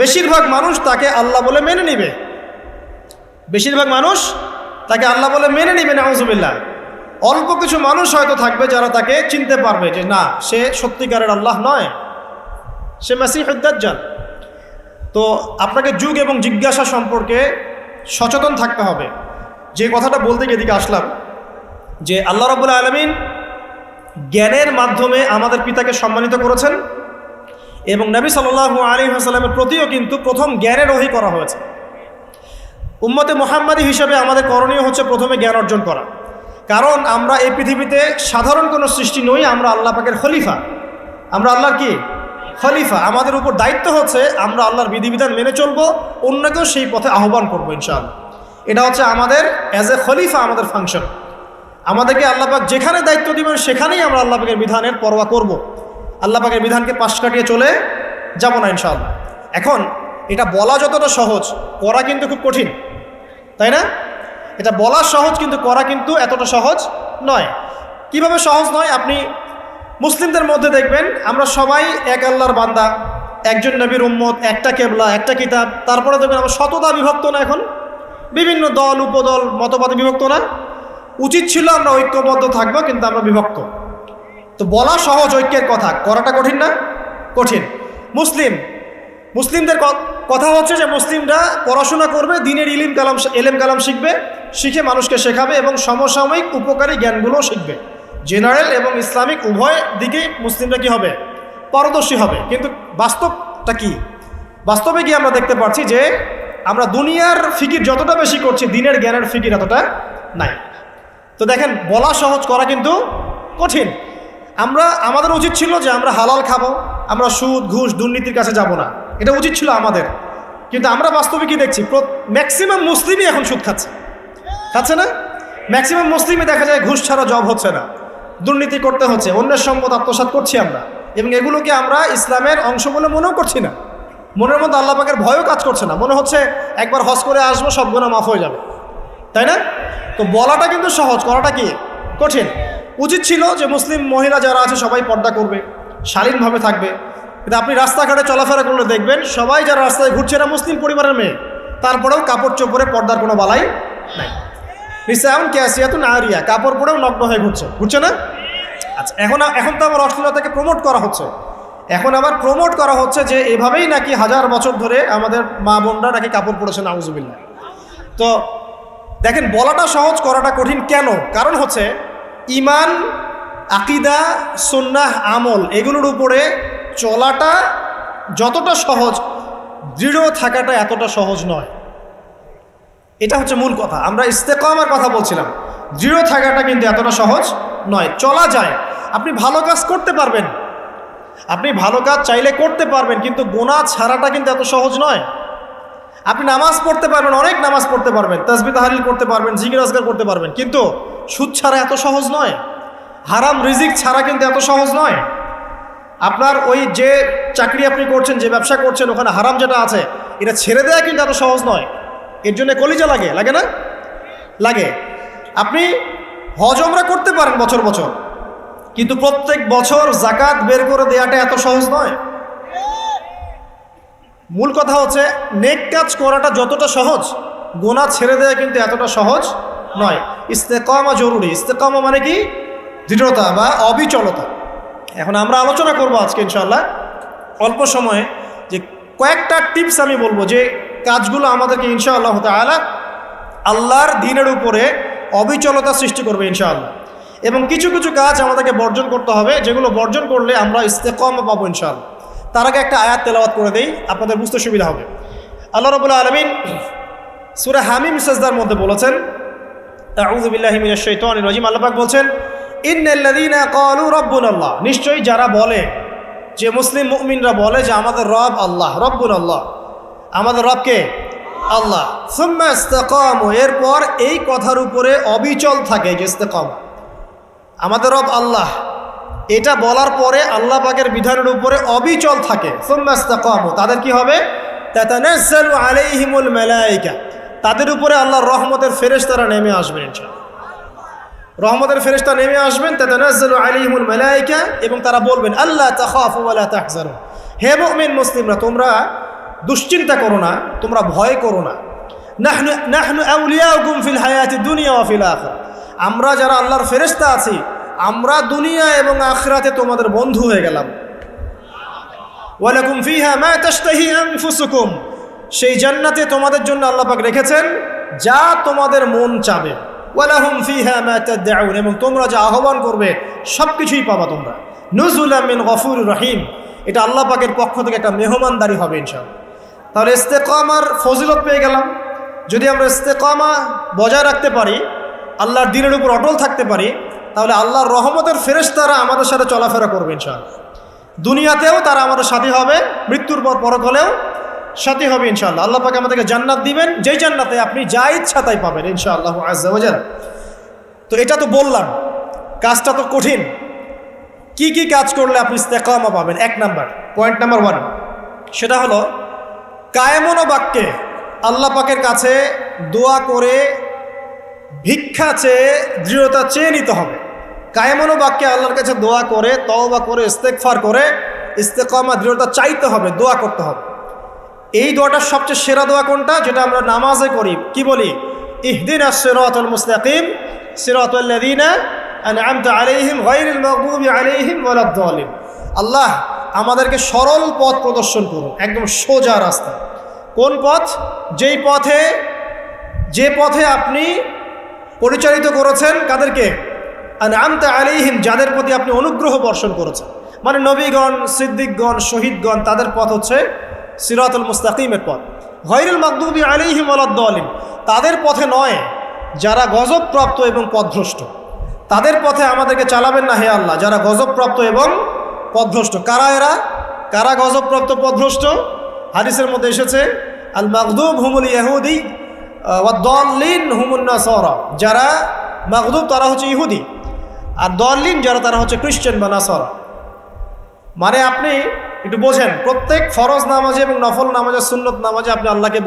Speaker 1: বেশিরভাগ মানুষ তাকে আল্লাহ বলে মেনে নিবে, বেশিরভাগ মানুষ তাকে আল্লাহ বলে মেনে নিবে, নাউজুবিল্লাহ। অল্প কিছু মানুষ হয়তো থাকবে যারা তাকে চিনতে পারবে যে না, সে সত্যিকারের আল্লাহ নয়, সে মাসিহুদ দাজ্জাল। তো আপনাকে যুগ এবং জিজ্ঞাসা সম্পর্কে সচেতন থাকতে হবে। যে কথাটা বলতে গিয়ে এদিকে আসলাম, যে আল্লাহ রাব্বুল আলামিন জ্ঞানের মাধ্যমে আমাদের পিতাকে সম্মানিত করেছেন এবং নবী সাল্লাল্লাহু আলাইহি ওয়াসাল্লামের প্রতিও কিন্তু প্রথম জ্ঞানের ওহী করা হয়েছে। উম্মতে মুহাম্মাদি হিসেবে আমাদের করণীয় হচ্ছে প্রথমে জ্ঞান অর্জন করা। কারণ আমরা এই পৃথিবীতে সাধারণ কোনো সৃষ্টি নই, আমরা আল্লাহ পাকের খলিফা। আমরা আল্লাহর কি? খলিফা। আমাদের উপর দায়িত্ব হচ্ছে আমরা আল্লাহর বিধিবিধান মেনে চলবো, অন্যকেও সেই পথে আহ্বান করবো ইনশাআল্লাহ। এটা হচ্ছে আমাদের অ্যাজ এ খলিফা আমাদের ফাংশন। আমাদেরকে আল্লাহ পাক যেখানে দায়িত্ব দিবেন সেখানেই আমরা আল্লাহ পাকের বিধানের পরোয়া করব। আল্লাহ পাকের বিধানকে পাশ কাটিয়ে চলে যাব না ইনশাআল্লাহ। এখন এটা বলা যতটা সহজ, করা কিন্তু খুব কঠিন, তাই না? এটা বলা সহজ, কিন্তু করা কিন্তু এতটা সহজ নয়। কিভাবে সহজ নয়? আপনি মুসলিমদের মধ্যে দেখবেন আমরা সবাই এক আল্লাহর বান্দা, একজন নবীর উম্মত, একটা কেবলা, একটা কিতাব। তারপরে দেখবেন আমরা শততা বিভক্ত না, এখন বিভিন্ন দল উপদল মতবাদে বিভক্ত না। উচিত ছিল আমরা ঐক্যবদ্ধ থাকবো, কিন্তু আমরা বিভক্ত। তো বলা সহজ ঐক্যের কথা, করাটা কঠিন না? কঠিন। মুসলিমদের কথা হচ্ছে যে মুসলিমরা পড়াশোনা করবে, দিনের এলেম কালাম শিখবে, শিখে মানুষকে শেখাবে এবং সমসাময়িক উপকারী জ্ঞানগুলোও শিখবে। জেনারেল এবং ইসলামিক উভয় দিকেই মুসলিমরা কি হবে? পারদর্শী হবে। কিন্তু বাস্তবটা কি? বাস্তবে কি আমরা দেখতে পাচ্ছি যে আমরা দুনিয়ার ফিকির যতটা বেশি করছি, দিনের জ্ঞানের ফিকির এতটা নাই। তো দেখেন, বলা সহজ, করা কিন্তু কঠিন। আমাদের উচিত ছিল যে আমরা হালাল খাবো, আমরা সুদ ঘুষ দুর্নীতির কাছে যাব না, এটা উচিত ছিল আমাদের। কিন্তু আমরা বাস্তবে কি দেখছি? ম্যাক্সিমাম মুসলিমই এখন সুদ খাচ্ছে। খাচ্ছে না? ম্যাক্সিমাম মুসলিমই দেখা যায় ঘুষ ছাড়া জব হচ্ছে না, দুর্নীতি করতে হচ্ছে, অন্যের সম্পদ আত্মসাৎ করছি আমরা, এবং এগুলোকে আমরা ইসলামের অংশ বলে মনেও করছি না। মনের মধ্যে আল্লাহ পাকের ভয়ও কাজ করছে না, মনে হচ্ছে একবার হজ করে আসবো সব গুনাহ মাফ হয়ে যাবে, তাই না? তো বলাটা কিন্তু সহজ, করাটা কি কঠিন। উচিত ছিল যে মুসলিম মহিলা যারা আছে সবাই পর্দা করবে, শালীনভাবে থাকবে, কিন্তু আপনি রাস্তাঘাটে চলাফেরা করলে দেখবেন সবাই যারা রাস্তায় ঘুরছে এরা মুসলিম পরিবারের মেয়ে, তারপরেও কাপড় চোপড়ে পর্দার কোনো বালাই নাই। নিসাউন কাসিয়াতুন আরিয়া, কাপড় পরেও নগ্ন হয়ে ঘুরছে না? আচ্ছা, এখন তো আবার অশ্লীলতাকে প্রমোট করা হচ্ছে, এখন আবার প্রমোট করা হচ্ছে যে এভাবেই নাকি হাজার বছর ধরে আমাদের মা বোনরা নাকি কাপড় পরেছে, নাউজুবিল্লাহ। তো দেখেন, বলাটা সহজ, করাটা কঠিন কেন? কারণ হচ্ছে ঈমান, আকীদা, সুন্নাহ, আমল এগুলোর উপরে চলাটা যতটা সহজ, দৃঢ় থাকাটা এতটা সহজ নয়। এটা হচ্ছে মূল কথা। আমরা ইস্তেকামার কথা বলছিলাম, দৃঢ় থাকাটা কিন্তু এতটা সহজ নয়। চলা যায়, আপনি ভালো কাজ করতে পারবেন, আপনি ভালো কাজ চাইলে করতে পারবেন, কিন্তু গুনাহ ছাড়াটা কিন্তু এত সহজ নয়। আপনি নামাজ পড়তে পারবেন, অনেক নামাজ পড়তে পারবেন, তাসবিহ তাহলিল করতে পারবেন, জিকির আজকার করতে পারবেন, কিন্তু সুদ ছাড়া এত সহজ নয়, হারাম রিজিক ছাড়া কিন্তু এত সহজ নয়। আপনার ওই যে চাকরি আপনি করছেন, যে ব্যবসা করছেন, ওখানে হারাম যেটা আছে এটা ছেড়ে দেওয়া কিন্তু এত সহজ নয়। এর জন্য কলিজা লাগে, লাগে না? লাগে। আপনি হজ ওমরা করতে পারেন বছর বছর, কিন্তু প্রত্যেক বছর যাকাত বের করে দেওয়াটা এত সহজ নয়। মূল কথা হচ্ছে নেক কাজ করাটা যতটা সহজ, গুনাহ ছেড়ে দেওয়া কিন্তু এতটা সহজ নয়। ইস্তেকামা জরুরি। ইস্তেকামা মানে কি? দৃঢ়তা বা অবিচলতা। এখন আমরা আলোচনা করব আজকে ইনশাআল্লাহ অল্প সময়ে, যে কয়েকটা টিপস আমি বলবো যে কাজগুলো আমাদেরকে ইনশাআল্লাহ তাআলা আল্লাহর দ্বীনের উপরে অবিচলতা সৃষ্টি করবে ইনশাআল্লাহ। এবং কিছু কিছু কাজ আমাদেরকে বর্জন করতে হবে, যেগুলো বর্জন করলে আমরা ইস্তেকামা পাবো ইনশাআল্লাহ। তার আগে একটা আয়াত তেলাওয়াত করে দেই, আপনাদের বুঝতে সুবিধা হবে। আল্লাহ রাব্বুল আলামিন সূরা হামিম সাজদার মধ্যে বলেছেন, আউযু বিল্লাহি মিনাশ শাইতানির রাজিম, আল্লাহ পাক বলছেন, ইন্নাল্লাযীনা ক্বালু রাব্বুনাল্লাহ, নিশ্চয়ই যারা বলে, যে মুসলিম মুমিনরা বলে যে আমাদের রব আল্লাহ, রব্বুনাল্লাহ, আমাদের রবকে আল্লাহ, সুম্মা ইসতাকামু, এরপর এই কথার উপরে অবিচল থাকে, যে ইস্তেকাম, আমাদের রব আল্লাহ, এটা বলার পরে আল্লাহ পাকের বিধানের উপরে অবিচল থাকে, সুম্মা ইসতাকামু, তাদের কি হবে? তাতানাজ্জালু আলাইহিমুল মালায়েকা, তাদের উপরে আল্লাহর রহমতের ফেরেশতারা নেমে আসবেন ইনশাআল্লাহ। রহমতের ফেরেশতা নেমে আসবেন, তাতানাজ্জালু আলাইহিমুল মালায়েকা, এবং তারা বলবেন, আল্লা তাখাফু ওয়া লা তাহজানু, হে মুমিন মুসলিমরা, তোমরা দুশ্চিন্তা করো না, তোমরা ভয় করো না। নাহনু আউলিয়াউকুম ফিল হায়াতিদ দুনিয়া ওয়া ফিল আখিরাহ, আমরা যারা আল্লাহর ফেরেশতা আছি, আমরা দুনিয়া এবং আখিরাতে তোমাদের বন্ধু হয়ে গেলাম। ওয়া লাকুম ফিহা মা তাশতাহি আনফুসুকুম, সেই জান্নাতে তোমাদের জন্য আল্লাহ পাক রেখেছেন যা তোমাদের মন চাবে। ওয়া লাহুম ফিহা মা তাদউন, এবং তোমরা যা আহ্বান করবে সব কিছুই পাবা তোমরা। নুজুলাম মিন গফুরির রহিম, এটা আল্লাহ পাকের পক্ষ থেকে একটা মেহমানদারি হবে ইনশাআল্লাহ। তাহলে ইস্তেকামার ফজিলত পেয়ে গেলাম। যদি আমরা ইস্তেকামা বজায় রাখতে পারি, আল্লাহর দ্বীনের উপর অটল থাকতে পারি, তাহলে আল্লাহর রহমতের ফেরেশতারা আমাদের সাথে চলাফেরা করবে ইনশাআল্লাহ। দুনিয়াতেও তারা আমাদের সাথী হবে, মৃত্যুর পর পরকালেও সাথী হবে ইনশাআল্লাহ। আল্লাহ পাক আমাদেরকে জান্নাত দিবেন, যেই জান্নাতে আপনি যা ইচ্ছা তাই পাবেন ইনশাআল্লাহ আযজা ওয়া জাল। তো এটা তো বললাম, কাজটা তো কঠিন। কি কি কাজ করলে আপনি ইস্তেকামা পাবেন? এক নাম্বার, পয়েন্ট নাম্বার 1, সেটা হলো কায়েমন বাক্যে আল্লাহ পাকের কাছে দোয়া করে, ভিক্ষা চেয়ে, দৃঢ়তা চেয়ে নিতে হবে। কায়েমন বাক্যে আল্লাহর কাছে দোয়া করে, তওবা করে, ইস্তেগফার করে ইস্তেকামা দৃঢ়তা চাইতে হবে, দোয়া করতে হবে। এই দোয়াটার সবচেয়ে সেরা দোয়া কোনটা? যেটা আমরা নামাজে করি। কি বলি? ইহদিনাস সিরাতাল মুস্তাকিম সিরাতাল্লাযীনা আনআমতা আলাইহিম গায়রিল মাগদুবি আলাইহিম ওয়ালাদ দালিন। আল্লাহ আমাদেরকে সরল পথ প্রদর্শন করুন, একদম সোজা রাস্তা। কোন পথ? যে পথে আপনি পরিচালিত করেছেন কাদেরকে? আনআমতা আলাইহিম, যাদের প্রতি আপনি অনুগ্রহ বর্ষণ করেছেন, মানে নবীগণ, সিদ্দিকগণ, শহীদগণ, তাদের পথ হচ্ছে সিরাতুল মুস্তাকিমের পথ। গায়রিল মাগদুবি আলাইহিম ওয়ালাদ দালিন, তাদের পথে নয় যারা গজবপ্রাপ্ত এবং পথভ্রষ্ট। তাদের পথে আমাদেরকে চালাবেন না হে আল্লাহ, যারা গজবপ্রাপ্ত এবং পথভ্রষ্ট। কারা এরা? কারা গজবপ্রাপ্ত পথভ্রষ্ট? হাদিসের মধ্যে এসেছে, আল মাগদুব হুমুল ইয়াহুদি ওয়াদ-দাল্লিন হুমুন নাসারা, যারা মাগদুব তারা হচ্ছে ইহুদি, আর দাল্লিন যারা তারা হচ্ছে খ্রিস্টান বা নাসারা। মানে আপনি একটু বোঝেন, প্রত্যেক ফরজ নামাজে এবং নফল নামাজে, সুন্নত নামাজে আপনি আল্লাহকে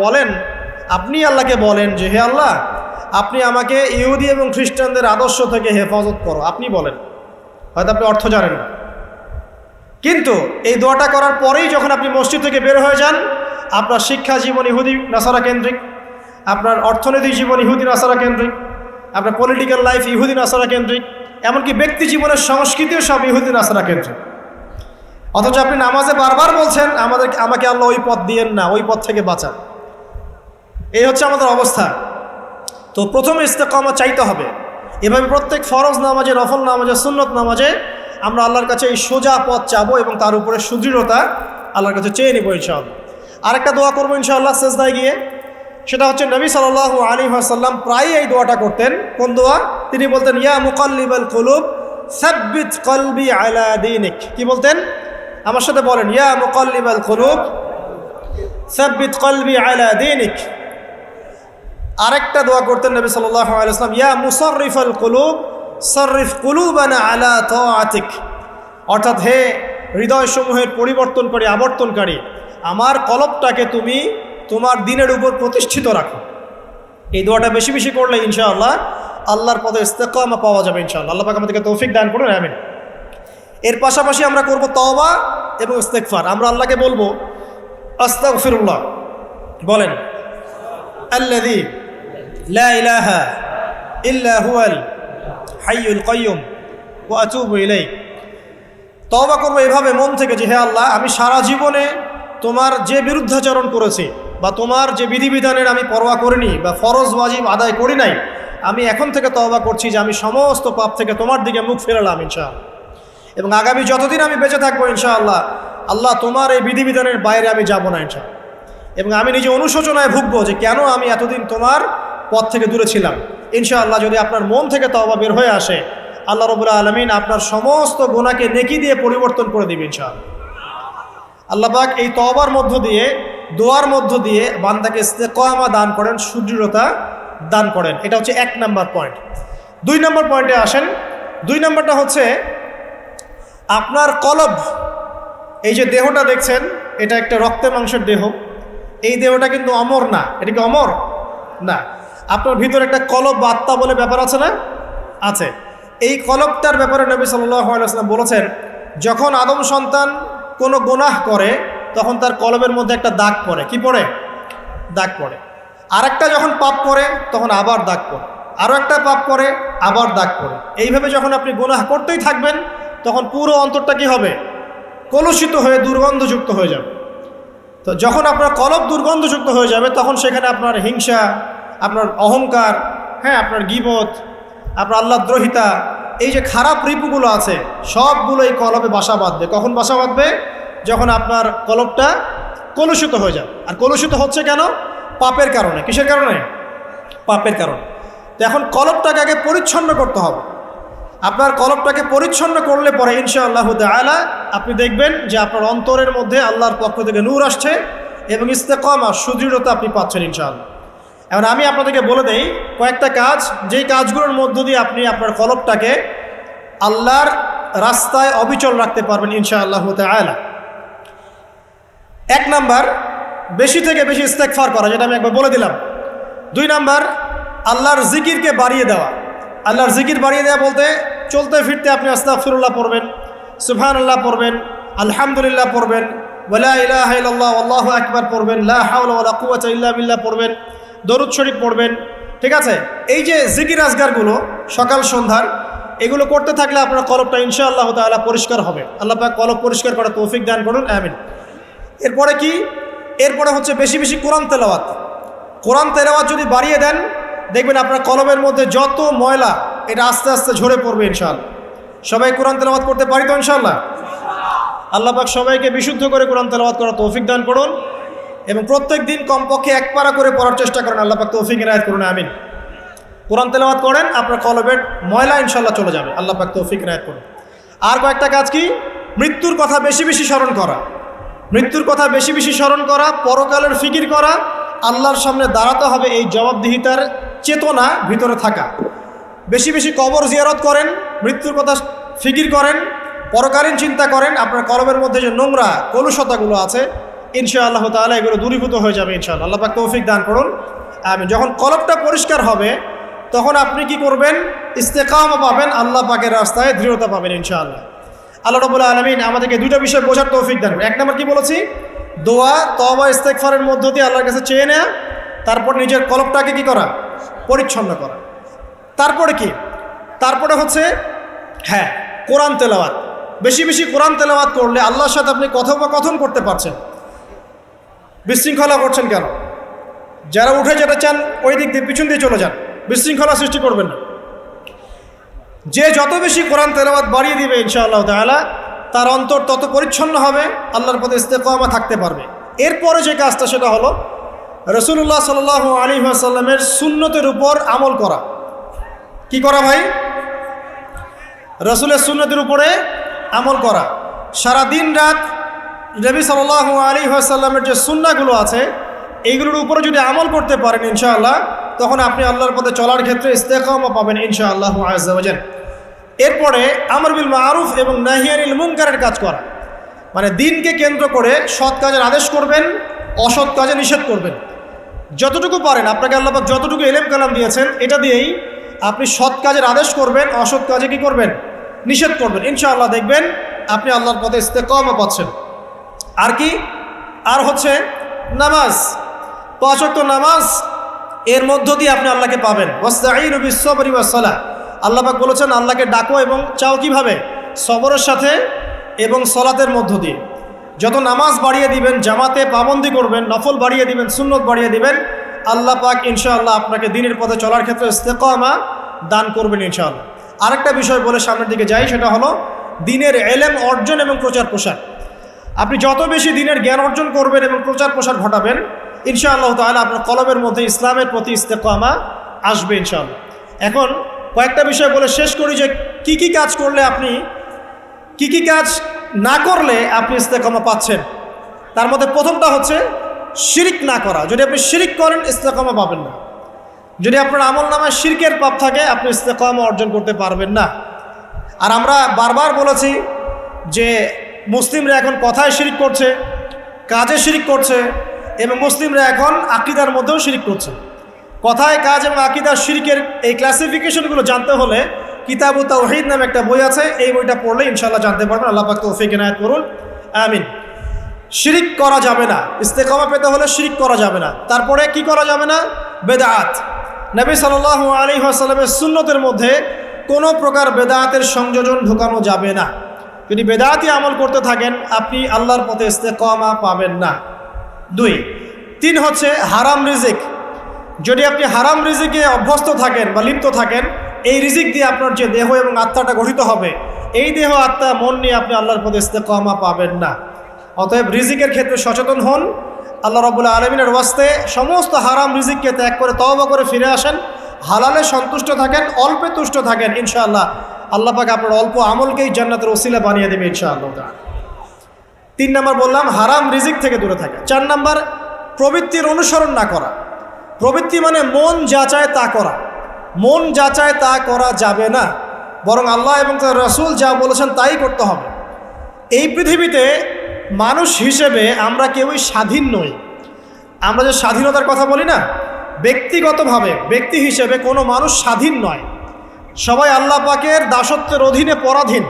Speaker 1: বলেন যে হে আল্লাহ, আপনি আমাকে ইহুদি এবং খ্রিস্টানদের আদর্শ থেকে হেফাজত করো। আপনি বলেন, হয়তো আপনি অর্থ জানেন না, কিন্তু এই দোয়াটা করার পরেই যখন আপনি মসজিদ থেকে বের হয়ে যান, আপনার শিক্ষা জীবন ইহুদি নাসারা কেন্দ্রিক, আপনার অর্থনৈতিক জীবন ইহুদি নাসারা কেন্দ্রিক, আপনার পলিটিক্যাল লাইফ ইহুদি নাসারা কেন্দ্রিক, এমনকি ব্যক্তি জীবনের সংস্কৃতিও সব ইহুদি নাসারা কেন্দ্রিক। অথচ আপনি নামাজে বারবার বলছেন আমাকে আল্লাহ ওই পথ দিয়েন না, ওই পথ থেকে বাঁচান। এই হচ্ছে আমাদের অবস্থা। তো প্রথমে ইস্তেকামা চাইতে হবে। এভাবে প্রত্যেক ফরজ নামাজে, নফল নামাজে, সুন্নত নামাজে আমরা আল্লাহর কাছে এই সোজা পথ চাবো এবং তার উপরে সুদৃঢ়তা আল্লাহর কাছে চেয়ে নেবো ইনশাআল্লাহ। আরেকটা দোয়া করবো ইনশাআল্লাহ সেজদায় গিয়ে, সেটা হচ্ছে নবী সাল্লাল্লাহু আলাইহি ওয়াসাল্লাম প্রায় এই দোয়াটা করতেন। কোন দোয়া? তিনি বলতেন, ইয়া মুকাল্লিবাল কুলুব সাব্বিত কলবি আলা দীনিক। কি বলতেন? আমার সাথে বলেন, ইয়া মুকাল্লিবাল কুলুব সাব্বিত কলবি আলা দীনিক। আরেকটা দোয়া করতেন নবী সাল্লাল্লাহু আলাইহি ওয়াসাল্লাম, ইয়া মুসাররিফাল কুলুব সাররিফ কুলুবানা আলা তাআতিক। অর্থাৎ হে হৃদয়সমূহের পরিবর্তনকারী, আবর্তনকারী, আমার কলবটাকে তুমি তোমার দিনের উপর প্রতিষ্ঠিত রাখো। এই দোয়াটা বেশি বেশি করলে ইনশাআল্লাহ আল্লাহর পথে ইস্তেকামা পাওয়া যাবে ইনশাআল্লাহ। আল্লাহ পাক আমাদেরকে তৌফিক দান করুন, আমিন। এর পাশাপাশি আমরা করব তওবা এবং ইস্তেগফার। আমরা আল্লাহকে বলবো আস্তাগফিরুল্লাহ, বলেন আল্লাযী লা ইলাহা ইল্লা হুয়াল হাইয়ুল কাইয়্যুম ওয়া আতুবু ইলাইহি। তওবা করবো এভাবে মন থেকে যে হে আল্লাহ, আমি সারা জীবনে তোমার যে বিরুদ্ধাচরণ করেছি বা তোমার যে বিধিবিধানের আমি পরোয়া করিনি বা ফরজ ওয়াজিব আদায় করি নাই, আমি এখন থেকে তওবা করছি যে আমি সমস্ত পাপ থেকে তোমার দিকে মুখ ফেরালাম ইনশাআল্লাহ। এবং আগামী যতদিন আমি বেঁচে থাকবো ইনশাআল্লাহ, আল্লাহ তোমার এই বিধিবিধানের বাইরে আমি যাব না ইনশাআল্লাহ। এবং আমি নিজে অনুশোচনায় ভুগবো যে কেন আমি এতদিন তোমার পথ থেকে দূরে ছিলাম। ইনশাআল্লাহ যদি আপনার মন থেকে তওবা বের হয়ে আসে, আল্লাহ রাব্বুল আলামিন আপনার সমস্ত গুনাহকে নেকি দিয়ে পরিবর্তন করে দিবেন ইনশাআল্লাহ। আল্লাহ পাক এই তওবার মধ্য দিয়ে, দোয়ার মধ্য দিয়ে বান্দাকে ইস্তেকামা দান করেন, সুদৃঢ়তা দান করেন। এটা হচ্ছে 1 নাম্বার পয়েন্ট। 2 নম্বর পয়েন্টে আসেন। 2 নম্বরটা হচ্ছে আপনার কলব। এই যে দেহটা দেখছেন, এটা একটা রক্তে মাংসের দেহ। এই দেহটা কিন্তু অমর না। এটা কি অমর না? আপনার ভিতরে একটা কলব বা আত্মা বলে ব্যাপার আছে না? আছে। এই কলবটার ব্যাপারে নবী সাল্লাল্লাহু আলাইহি ওয়াসাল্লাম বলেছেন, যখন আদম সন্তান কোনো গুনাহ করে তখন তার কলবের মধ্যে একটা দাগ পড়ে। কি পড়ে? দাগ পড়ে। আরেকটা যখন পাপ করে তখন আবার দাগ পড়ে, আরও একটা পাপ করে আবার দাগ পড়ে। এইভাবে যখন আপনি গুনাহ করতেই থাকবেন তখন পুরো অন্তরটা কি হবে? কলুষিত হয়ে দুর্গন্ধযুক্ত হয়ে যাবে। তো যখন আপনার কলব দুর্গন্ধযুক্ত হয়ে যাবে তখন সেখানে আপনার হিংসা, আপনার অহংকার, আপনার গীবত, আপনার আল্লাহদ্রোহিতা, এই যে খারাপ রিপুগুলো আছে সবগুলো এই কলবে বাসা বাঁধবে। কখন বাসা বাঁধবে? যখন আপনার কলবটা কলুষিত হয়ে যাবে। আর কলুষিত হচ্ছে কেন? পাপের কারণে। কিসের কারণে? পাপের কারণে। তো এখন কলবটাকে আগে পরিচ্ছন্ন করতে হবে। আপনার কলবটাকে পরিচ্ছন্ন করলে পরে ইনশাআল্লাহু তাআলা আপনি দেখবেন যে আপনার অন্তরের মধ্যে আল্লাহর পক্ষ থেকে নূর আসছে এবং ইস্তেকামা, সুদৃঢ়তা আপনি পাচ্ছেন ইনশাআল্লাহ। এখন আমি আপনাদেরকে বলে দেই কয়েকটা কাজ, যেই কাজগুলোর মধ্য দিয়ে আপনি আপনার কলবটাকে আল্লাহর রাস্তায় অবিচল রাখতে পারবেন ইনশাআল্লাহু তাআলা। 1 নাম্বার, বেশি থেকে বেশি ইস্তেগফার করা, যেটা আমি একবার বলে দিলাম। 2 নাম্বার, আল্লাহর জিকিরকে বাড়িয়ে দেওয়া। আল্লাহর জিকির বাড়িয়ে দেওয়া বলতে চলতে ফিরতে আপনি আস্তাগফিরুল্লাহ পড়বেন, সুবহানাল্লাহ পড়বেন, আলহামদুলিল্লাহ পড়বেন, ওয়ালা ইলাহা ইল্লাল্লাহ আল্লাহু আকবার পড়বেন, লা হাওলা ওয়ালা কুওয়াতা ইল্লা বিল্লাহ পড়বেন, দরুদ শরীফ পড়বেন। ঠিক আছে? এই যে জিকির আজগারগুলো সকাল সন্ধ্যার, এগুলো করতে থাকলে আপনার কলবটা ইনশাআল্লাহু তাআলা পরিষ্কার হবে। আল্লাহ পাক কলব পরিষ্কার করার তৌফিক দান করুন, আমিন। এরপরে কি? এরপরে হচ্ছে বেশি বেশি কোরআন তেলাওয়াত। কোরআন তেলাওয়াত যদি বাড়িয়ে দেন দেখবেন আপনার কলবের মধ্যে যত ময়লা এটা আস্তে আস্তে ঝরে পড়বে ইনশাআল্লাহ। সবাই কোরআন তেলাওয়াত করতে পারি তো ইনশাআল্লাহ? আল্লাহ পাক সবাইকে বিশুদ্ধ করে কোরআন তেলাওয়াত করার তৌফিক দান করুন এবং প্রত্যেক দিন কমপক্ষে 1 পারা করে পড়ার চেষ্টা করেন। আল্লাহ পাক তৌফিক ইনায়াত করুন, আমিন। কোরআন তেলাওয়াত করেন, আপনার কলবের ময়লা ইনশাআল্লাহ চলে যাবে। আল্লাহ পাক তৌফিক ইনায়াত করুন। আর কয়েকটা কাজ কি? মৃত্যুর কথা বেশি বেশি স্মরণ করা, মৃত্যুর কথা বেশি বেশি স্মরণ করা, পরকালের ফিকির করা আল্লাহর সামনে দাঁড়াতে হবে এই জবাবদিহিতার চেতনা ভিতরে থাকা। বেশি বেশি কবর জিয়ারত করেন, মৃত্যুর কথা ফিকির করেন, পরকালীন চিন্তা করেন, আপনার কলবের মধ্যে যে নোংরা কলুষতাগুলো আছে ইনশাআল্লাহ তাআলা এগুলো দূরীভূত হয়ে যাবে ইনশাআল্লাহ। আল্লাহ পাক তৌফিক দান করুন। আমি যখন কলবটা পরিষ্কার হবে তখন আপনি কি করবেন? ইস্তেকামা পাবেন, আল্লাহ পাকের রাস্তায় দৃঢ়তা পাবেন ইনশাআল্লাহ। আল্লাহ রাব্বুল আলামিন আমাদেরকে দুইটা বিষয় বোঝার তৌফিক দান করুন। এক নম্বর কি বলেছি? দোয়া, তওবা, ইস্তেগফারের মধ্য দিয়ে আল্লাহর কাছে চেয়ে নেওয়া, তারপর নিজের কলবটাকে কি করা? পরিচ্ছন্ন করা। তারপরে কি? তারপরে হচ্ছে কোরআন তেলাওয়াত। বেশি বেশি কোরআন তেলাওয়াত করলে আল্লাহর সাথে আপনি কথোপকথন করতে পারছেন। বিশৃঙ্খলা করছেন কেন? যারা উঠে যেতে চান ওই দিক দিয়ে পিছন দিয়ে চলে যান, বিশৃঙ্খলা সৃষ্টি করবেন না। যে যত বেশি কোরআন তেলাওয়াত বাড়িয়ে দিবে ইনশাআল্লাহ তাআলা তার অন্তর তত পরিচ্ছন্ন হবে, আল্লাহর পথে ইস্তেকামা থাকতে পারবে। এরপরে যে কাজটা সেটা হলো রাসূলুল্লাহ সাল্লাল্লাহু আলাইহি ওয়াসাল্লামের সুন্নতের উপর আমল করা। কি করা ভাই? রাসূলের সুন্নতের উপরে আমল করা। সারা দিন রাত নবী সাল্লাল্লাহু আলাইহি ওয়াসাল্লামের যে সুন্নাহগুলো আছে এইগুলোর উপরে যদি আমল করতে পারেন ইনশাআল্লাহ তখন আপনি আল্লাহর পথে চলার ক্ষেত্রে ইস্তেকামা পাবেন ইনশাআল্লাহ আযজা ওয়া জাল। এরপরে আমর বিল মারুফ এবং নাহি আনিল মুনকারের কাজ করা, মানে দিনকে কেন্দ্র করে সৎ কাজের আদেশ করবেন, অসৎ কাজে নিষেধ করবেন। যতটুকু পারেন, আপনাকে আল্লাহ পাক যতটুকু ইলম কালাম দিয়েছেন এটা দিয়েই আপনি সৎ কাজের আদেশ করবেন, অসৎ কাজে কি করবেন? নিষেধ করবেন। ইনশাআল্লাহ দেখবেন আপনি আল্লাহর পথে ইস্তেকামা পাচ্ছেন। আর কি? আর হচ্ছে নামাজ, 5 ওয়াক্ত নামাজ, এর মধ্য দিয়ে আপনি আল্লাহকে পাবেন। ওয়াস্তাঈনু বিস-সাবরি ওয়াস-সালাহ। আল্লাহ পাক বলেছেন আল্লাহকে ডাকো এবং চাও কিভাবে? সবরের সাথে এবং সলাতের মধ্য দিয়ে। যত নামাজ বাড়িয়ে দিবেন, জামাতে পাবন্দি করবেন, নফল বাড়িয়ে দিবেন, সুন্নত বাড়িয়ে দিবেন, আল্লাহ পাক ইনশাআল্লাহ আপনাকে দ্বীনের পথে চলার ক্ষেত্রে ইস্তেকামা দান করবেন ইনশাআল্লাহ। আরেকটা বিষয় বলে সামনের দিকে যাই, সেটা হলো দ্বীনের ইলম অর্জন এবং প্রচার প্রসার। আপনি যত বেশি দ্বীনের জ্ঞান অর্জন করবেন এবং প্রচার প্রসার ঘটাবেন ইনশাআল্লাহ তাআলা আপনার কলবের মধ্যে ইসলামের প্রতি ইস্তেকামা আসবে ইনশাআল্লাহ। এখন কয়েকটা বিষয় বলে শেষ করি যে কি কি কাজ করলে আপনি, কি কি কাজ না করলে আপনি ইস্তেকামা পাচ্ছেন। তার মধ্যে প্রথমটা হচ্ছে শিরিক না করা। যদি আপনি শিরিক করেন ইস্তেকামা পাবেন না। যদি আপনার আমল নামায় শিরকের পাপ থাকে আপনি ইস্তেকামা অর্জন করতে পারবেন না। আর আমরা বারবার বলেছি যে মুসলিমরা এখন কথায় শিরিক করছে, কাজে শিরিক করছে, এবং মুসলিমরা এখন আকীদার মধ্যেও শিরিক করছে। কথায়, কাজ এবং আকীদার শিরকের এই ক্লাসিফিকেশনগুলো জানতে হলে কিতাবুত তাওহীদ নামে একটা বই আছে, এই বইটা পড়লে ইনশাআল্লাহ জানতে পারবেন। আল্লাহ পাক তৌফিক ইনায়াত করুন, আমিন। শিরিক করা যাবে না, ইস্তেকামা পেতে হলে শিরিক করা যাবে না। তারপরে কি করা যাবে না? বেদাত। নবী সাল্লাল্লাহু আলাইহি ওয়াসাল্লামের সুন্নতের মধ্যে কোনো প্রকার বেদাতের সংযোজন ঢোকানো যাবে না। যদি বেদাতি আমল করতে থাকেন আপনি আল্লাহর পথে ইস্তেকামা পাবেন না। 2, 3 হচ্ছে হারাম রিজিক। যদি আপনি হারাম রিজিকে অভ্যস্ত থাকেন বা লিপ্ত থাকেন, এই রিজিক দিয়ে আপনার যে দেহ এবং আত্মাটা গঠিত হবে, এই দেহ আত্মা মন নিয়ে আপনি আল্লাহর পথে ইস্তেকামা পাবেন না। অতএব রিজিকের ক্ষেত্রে সচেতন হন। আল্লাহ রাব্বুল আলামিনের ওয়াস্তে সমস্ত হারাম রিজিককে ত্যাগ করে তওবা করে ফিরে আসেন, হালালে সন্তুষ্ট থাকেন, অল্পে তুষ্ট থাকেন। ইনশাআল্লাহ আল্লাহ পাক আপনার অল্প আমলকেই জান্নাতের ওসিলা বানিয়ে দেবে ইনশাআল্লাহ। 3 নাম্বার বললাম হারাম রিজিক থেকে দূরে থাকা। 4 নাম্বার প্রবৃত্তির অনুসরণ না করা। প্রবৃত্তি মানে মন যা চায় তা করা। মন যা চায় তা করা যাবে না, বরং আল্লাহ এবং তার রাসূল যা বলেছেন তাই করতে হবে। এই পৃথিবীতে মানুষ হিসেবে আমরা কেউই স্বাধীন নই। আমরা যে স্বাধীনতার কথা বলি না, ব্যক্তিগতভাবে ব্যক্তি হিসেবে কোনো মানুষ স্বাধীন নয়। সবাই আল্লাহ পাকের দাসত্বের অধীনে পরাধীন।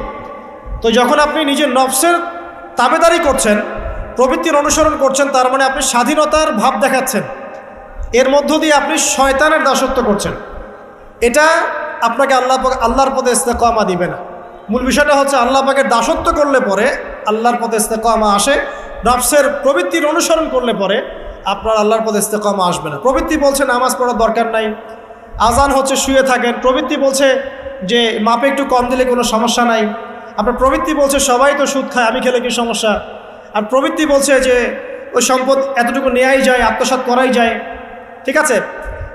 Speaker 1: তো যখন আপনি নিজের নফসের তাবেদারি করছেন, প্রবৃত্তির অনুসরণ করছেন, তার মানে আপনি স্বাধীনতার ভাব দেখাচ্ছেন। এর মধ্য দিয়ে আপনি শয়তানের দাসত্ব করছেন। এটা আপনাকে আল্লাহর পথে ইস্তেকামা দিবে না। মূল বিষয়টা হচ্ছে আল্লাহ পাকের দাসত্ব করলে পরে আল্লাহর পথে ইস্তেকামা আসে, নফসের প্রবৃত্তির অনুসরণ করলে পরে আপনার আল্লাহর পথে ইস্তেকামা আসবে না। প্রবৃত্তি বলছে নামাজ পড়ার দরকার নাই, আজান হচ্ছে শুয়ে থাকেন। প্রবৃত্তি বলছে যে মাপে একটু কম দিলে কোনো সমস্যা নাই। আপনার প্রবৃত্তি বলছে সবাই তো সুদ খায়, আমি খেলে কি সমস্যা। আর প্রবৃত্তি বলছে যে ওই সম্পদ এতটুকু নেওয়াই যায়, আত্মসাৎ করাই যায়। ঠিক আছে?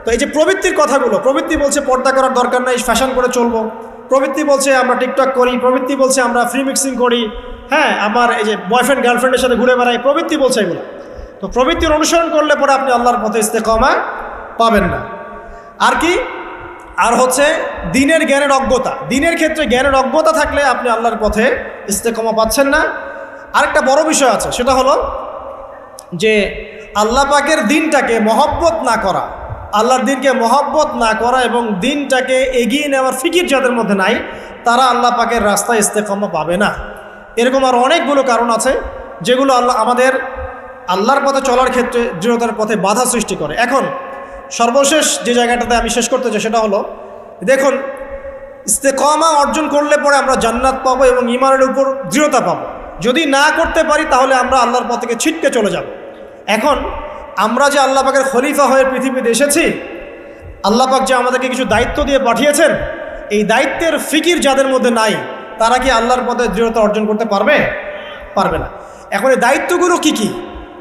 Speaker 1: তো এই যে প্রবৃত্তির কথাগুলো, প্রবৃত্তি বলছে পর্দা করার দরকার নাই, ফ্যাশন করে চলবো। প্রবৃত্তি বলছে আমরা টিকটক করি। প্রবৃত্তি বলছে আমরা ফ্রি মিক্সিং করি। হ্যাঁ, আমার এই যে বয়ফ্রেন্ড গার্লফ্রেন্ডের সাথে ঘুরে বেড়াই। প্রবৃত্তি বলছে এগুলো। তো প্রবৃত্তির অনুসরণ করলে পরে আপনি আল্লাহর পথে ইস্তেকামা পাবেন না। আর কি, আর হচ্ছে দিনের জ্ঞানের অজ্ঞতা। দিনের ক্ষেত্রে জ্ঞানের অজ্ঞতা থাকলে আপনি আল্লাহর পথে ইস্তেকামা পাচ্ছেন না। আরেকটা বড় বিষয় আছে, সেটা হলো যে আল্লাহ পাকের দিনটাকে মহব্বত না করা, আল্লাহর দিনকে মহব্বত না করা এবং দিনটাকে এগিয়ে নেওয়ার ফিকির যাদের মধ্যে নাই, তারা আল্লাহ পাকের রাস্তায় ইস্তেকামা পাবে না। এরকম আর অনেকগুলো কারণ আছে যেগুলো আমাদের আল্লাহর পথে চলার ক্ষেত্রে দৃঢ়তার পথে বাধা সৃষ্টি করে। এখন সর্বশেষ যে জায়গাটাতে আমি শেষ করতে চাই সেটা হলো, দেখুন, ইস্তেকামা অর্জন করলে পরে আমরা জান্নাত পাবো এবং ঈমানের উপর দৃঢ়তা পাবো। যদি না করতে পারি তাহলে আমরা আল্লাহর পথ থেকে ছিটকে চলে যাব। এখন আমরা যে আল্লাহ পাকের খলিফা হয়ে পৃথিবীতে এসেছি, আল্লাহ পাক যে আমাদেরকে কিছু দায়িত্ব দিয়ে পাঠিয়েছেন, এই দায়িত্বের ফিকির যাদের মধ্যে নাই, তারা কি আল্লাহর পথে দৃঢ়তা অর্জন করতে পারবে? পারবে না। এখন এই দায়িত্বগুলো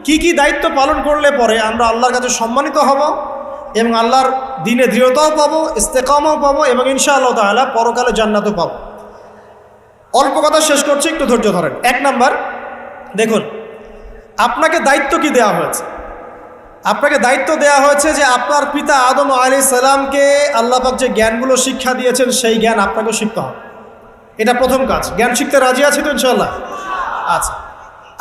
Speaker 1: কি কি দায়িত্ব পালন করলে পরে আমরা আল্লাহর কাছে সম্মানিত হব এবং আল্লাহর দিনে দৃঢ়তাও পাবো, ইস্তেকামাও পাবো এবং ইনশাআল্লাহ তাআলা পরকালে জান্নাতও পাবো। অল্প কথা শেষ করছি, একটু ধৈর্য ধরেন। 1 নাম্বার, দেখুন, আপনাকে দায়িত্ব কি দেওয়া হয়েছে? আপনাকে দায়িত্ব দেওয়া হয়েছে যে আপনার পিতা আদম আলাইহিস সালামকে আল্লাহ পাক যে জ্ঞানগুলো শিক্ষা দিয়েছেন সেই জ্ঞান আপনাকেও শিখতে হবে। এটা প্রথম কাজ। জ্ঞান শিখতে রাজি আছি তো ইনশাআল্লাহ? আচ্ছা,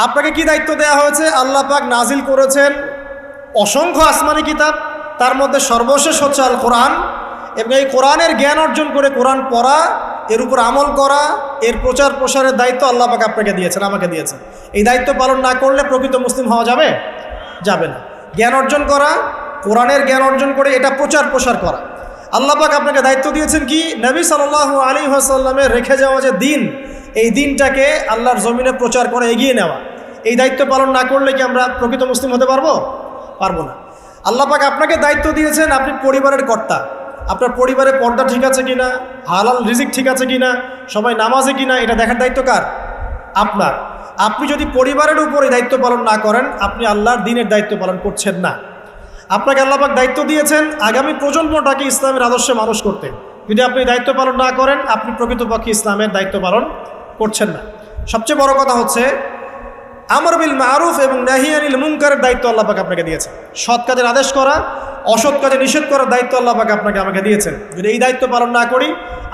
Speaker 1: আপনাকে কি দায়িত্ব দেওয়া হয়েছে? আল্লাহ পাক নাজিল করেছেন অসংখ্য আসমানি কিতাব, তার মধ্যে সর্বশেষ হচ্ছে আল কোরআন, এবং এই কোরআনের জ্ঞান অর্জন করে কোরআন পড়া, এর উপর আমল করা, এর প্রচার প্রসারের দায়িত্ব আল্লাহ পাক আপনাকে দিয়েছেন, আমাকে দিয়েছেন। এই দায়িত্ব পালন না করলে প্রকৃত মুসলিম হওয়া যাবে? যাবে না। জ্ঞান অর্জন করা, কোরআনের জ্ঞান অর্জন করে এটা প্রচার প্রসার করা। আল্লাহ পাক আপনাকে দায়িত্ব দিয়েছেন কি? নবী সাল্লাল্লাহু আলাইহি ওয়াসাল্লামের রেখে যাওয়া যে দিন, এই দিনটাকে আল্লাহর জমিনে প্রচার করে এগিয়ে নেওয়া। এই দায়িত্ব পালন না করলে কি আমরা প্রকৃত মুসলিম হতে পারবো? পারবো না। আল্লাহ পাক আপনাকে দায়িত্ব দিয়েছেন, আপনি পরিবারের কর্তা। আপনার পরিবারে পর্দা ঠিক আছে কিনা, হালাল রিজিক ঠিক আছে কিনা, সবাই নামাজে কিনা, এটা দেখার দায়িত্ব কার? আপনার। আপনি যদি পরিবারের উপরে দায়িত্ব পালন না করেন, আপনি আল্লাহর দ্বীনের দায়িত্ব পালন করছেন না। আপনাকে আল্লাহ পাক দায়িত্ব দিয়েছেন আগামী প্রজন্মটাকে ইসলামের আদর্শে মানুষ করতে। যদি আপনি দায়িত্ব পালন না করেন, আপনি প্রকৃতপক্ষে ইসলামের দায়িত্ব পালন করছেন না। সবচেয়ে বড় কথা হচ্ছে আমর বিল মারুফ এবং নাহি আনিল মুনকারের দায়িত্ব আল্লাহ পাক আপনাকে দিয়েছেন। সৎ কাজের আদেশ করা, অসৎ কাজে নিষেধ করার দায়িত্ব আল্লাহ পাক আমাকে দিয়েছেন। যদি এই দায়িত্ব পালন না করি,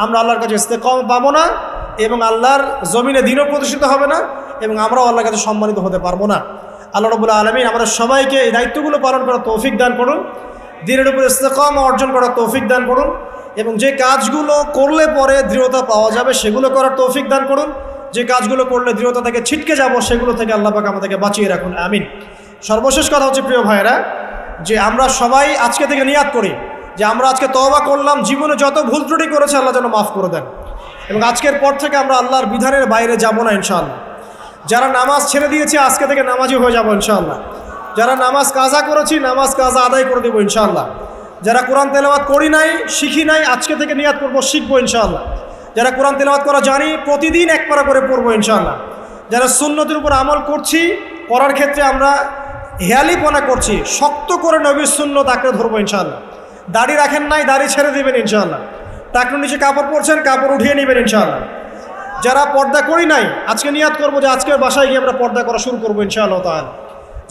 Speaker 1: আমরা আল্লাহর কাছে ইস্তেকামা পাবো না এবং আল্লাহর জমিনে দিনও প্রতিষ্ঠিত হবে না এবং আমরাও আল্লাহর কাছে সম্মানিত হতে পারবো না। আল্লাহ রাব্বুল আলামিন আমাদের সবাইকে এই দায়িত্বগুলো পালন করার তৌফিক দান করুন, দিনের উপর ইস্তেকামা অর্জন করার তৌফিক দান করুন এবং যে কাজগুলো করলে পরে দৃঢ়তা পাওয়া যাবে সেগুলো করার তৌফিক দান করুন। যে কাজগুলো করলে দৃঢ়তা থেকে ছিটকে যাব সেগুলো থেকে আল্লাহ পাক আমাদেরকে বাঁচিয়ে রাখুন, আমিন। সর্বশেষ কথা হচ্ছে প্রিয় ভাইয়েরা, যে আমরা সবাই আজকে থেকে নিয়াত করি যে আমরা আজকে তওবা করলাম, জীবনে যত ভুল ত্রুটি করেছে আল্লাহ যেন মাফ করে দেন এবং আজকের পর থেকে আমরা আল্লাহর বিধানের বাইরে যাব না ইনশাআল্লাহ। যারা নামাজ ছেড়ে দিয়েছি আজকে থেকে নামাজি হয়ে যাব ইনশাআল্লাহ। যারা নামাজ কাজা করেছি নামাজ কাজা আদায় করে দেবো ইনশাআল্লাহ। যারা কোরআন তেলাওয়াত করি নাই, শিখি নাই, আজকে থেকে নিয়াত করবো শিখবো ইনশাআল্লাহ। যারা কোরআন তেলাওয়াত করা জানি প্রতিদিন এক পারা করে পড়বো ইনশাআল্লাহ। যারা সুন্নতের উপর আমল করছি, করার ক্ষেত্রে আমরা হেয়ালিপনা করছি, শক্ত করে নবীর সুন্নত আঁকড়ে ধরবো ইনশাআল্লাহ। দাড়ি রাখেন নাই, দাড়ি ছেড়ে দেবেন ইনশাআল্লাহ। টাকনুর নিচে কাপড় পরছেন, কাপড় উঠিয়ে নেবেন ইনশাআল্লাহ। যারা পর্দা করি নাই, আজকে নিয়াত করবো যে আজকের বাসায় গিয়ে আমরা পর্দা করা শুরু করবো ইনশাআল্লাহ তাআলা।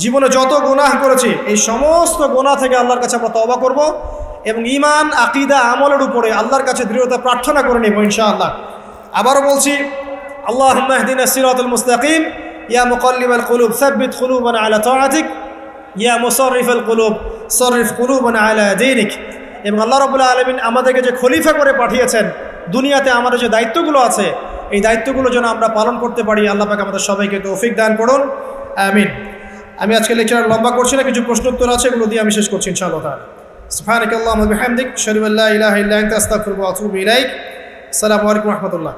Speaker 1: জীবনে যত গুনাহ করেছি এই সমস্ত গুনাহ থেকে আল্লাহর কাছে আমরা তওবা করব এবং ঈমান, আকীদা, আমলের উপরে আল্লাহর কাছে দৃঢ়তা প্রার্থনা করে নেব ইনশাআল্লাহ। আবারও বলছি, আল্লাহুম্মা ইহদিনাস সিরাতাল মুস্তাকিম, ইয়া মুকাল্লিবাল কুলুব সাব্বিত কুলুবানা আলা তাআতিক, ইয়া মুসাররিফাল কুলুব সাররিফ কুলুবানা আলা দীনিক। এবং আল্লাহ রাব্বুল আলামিন আমাদেরকে যে খলিফা করে পাঠিয়েছেন, দুনিয়াতে আমাদের যে দায়িত্বগুলো আছে এই দায়িত্বগুলো যেন আমরা পালন করতে পারি, আল্লাহ পাক আমাদের সবাইকে তৌফিক দান করুন, আমিন। আমি আজকে লেকচার লম্বা করছি না, কিছু প্রশ্ন উত্তর আছে, এগুলো দিয়ে আমি শেষ করছি ইনশাআল্লাহ তাআলা। সুবহানাকাল্লাহুম্মা ওয়া বিহামদিক, আশহাদু আল্লা ইলাহা ইল্লা আনতা, আস্তাগফিরুকা ওয়া আতুবু ইলাইক। আসসালামু আলাইকুম ওয়া রাহমাতুল্লাহ।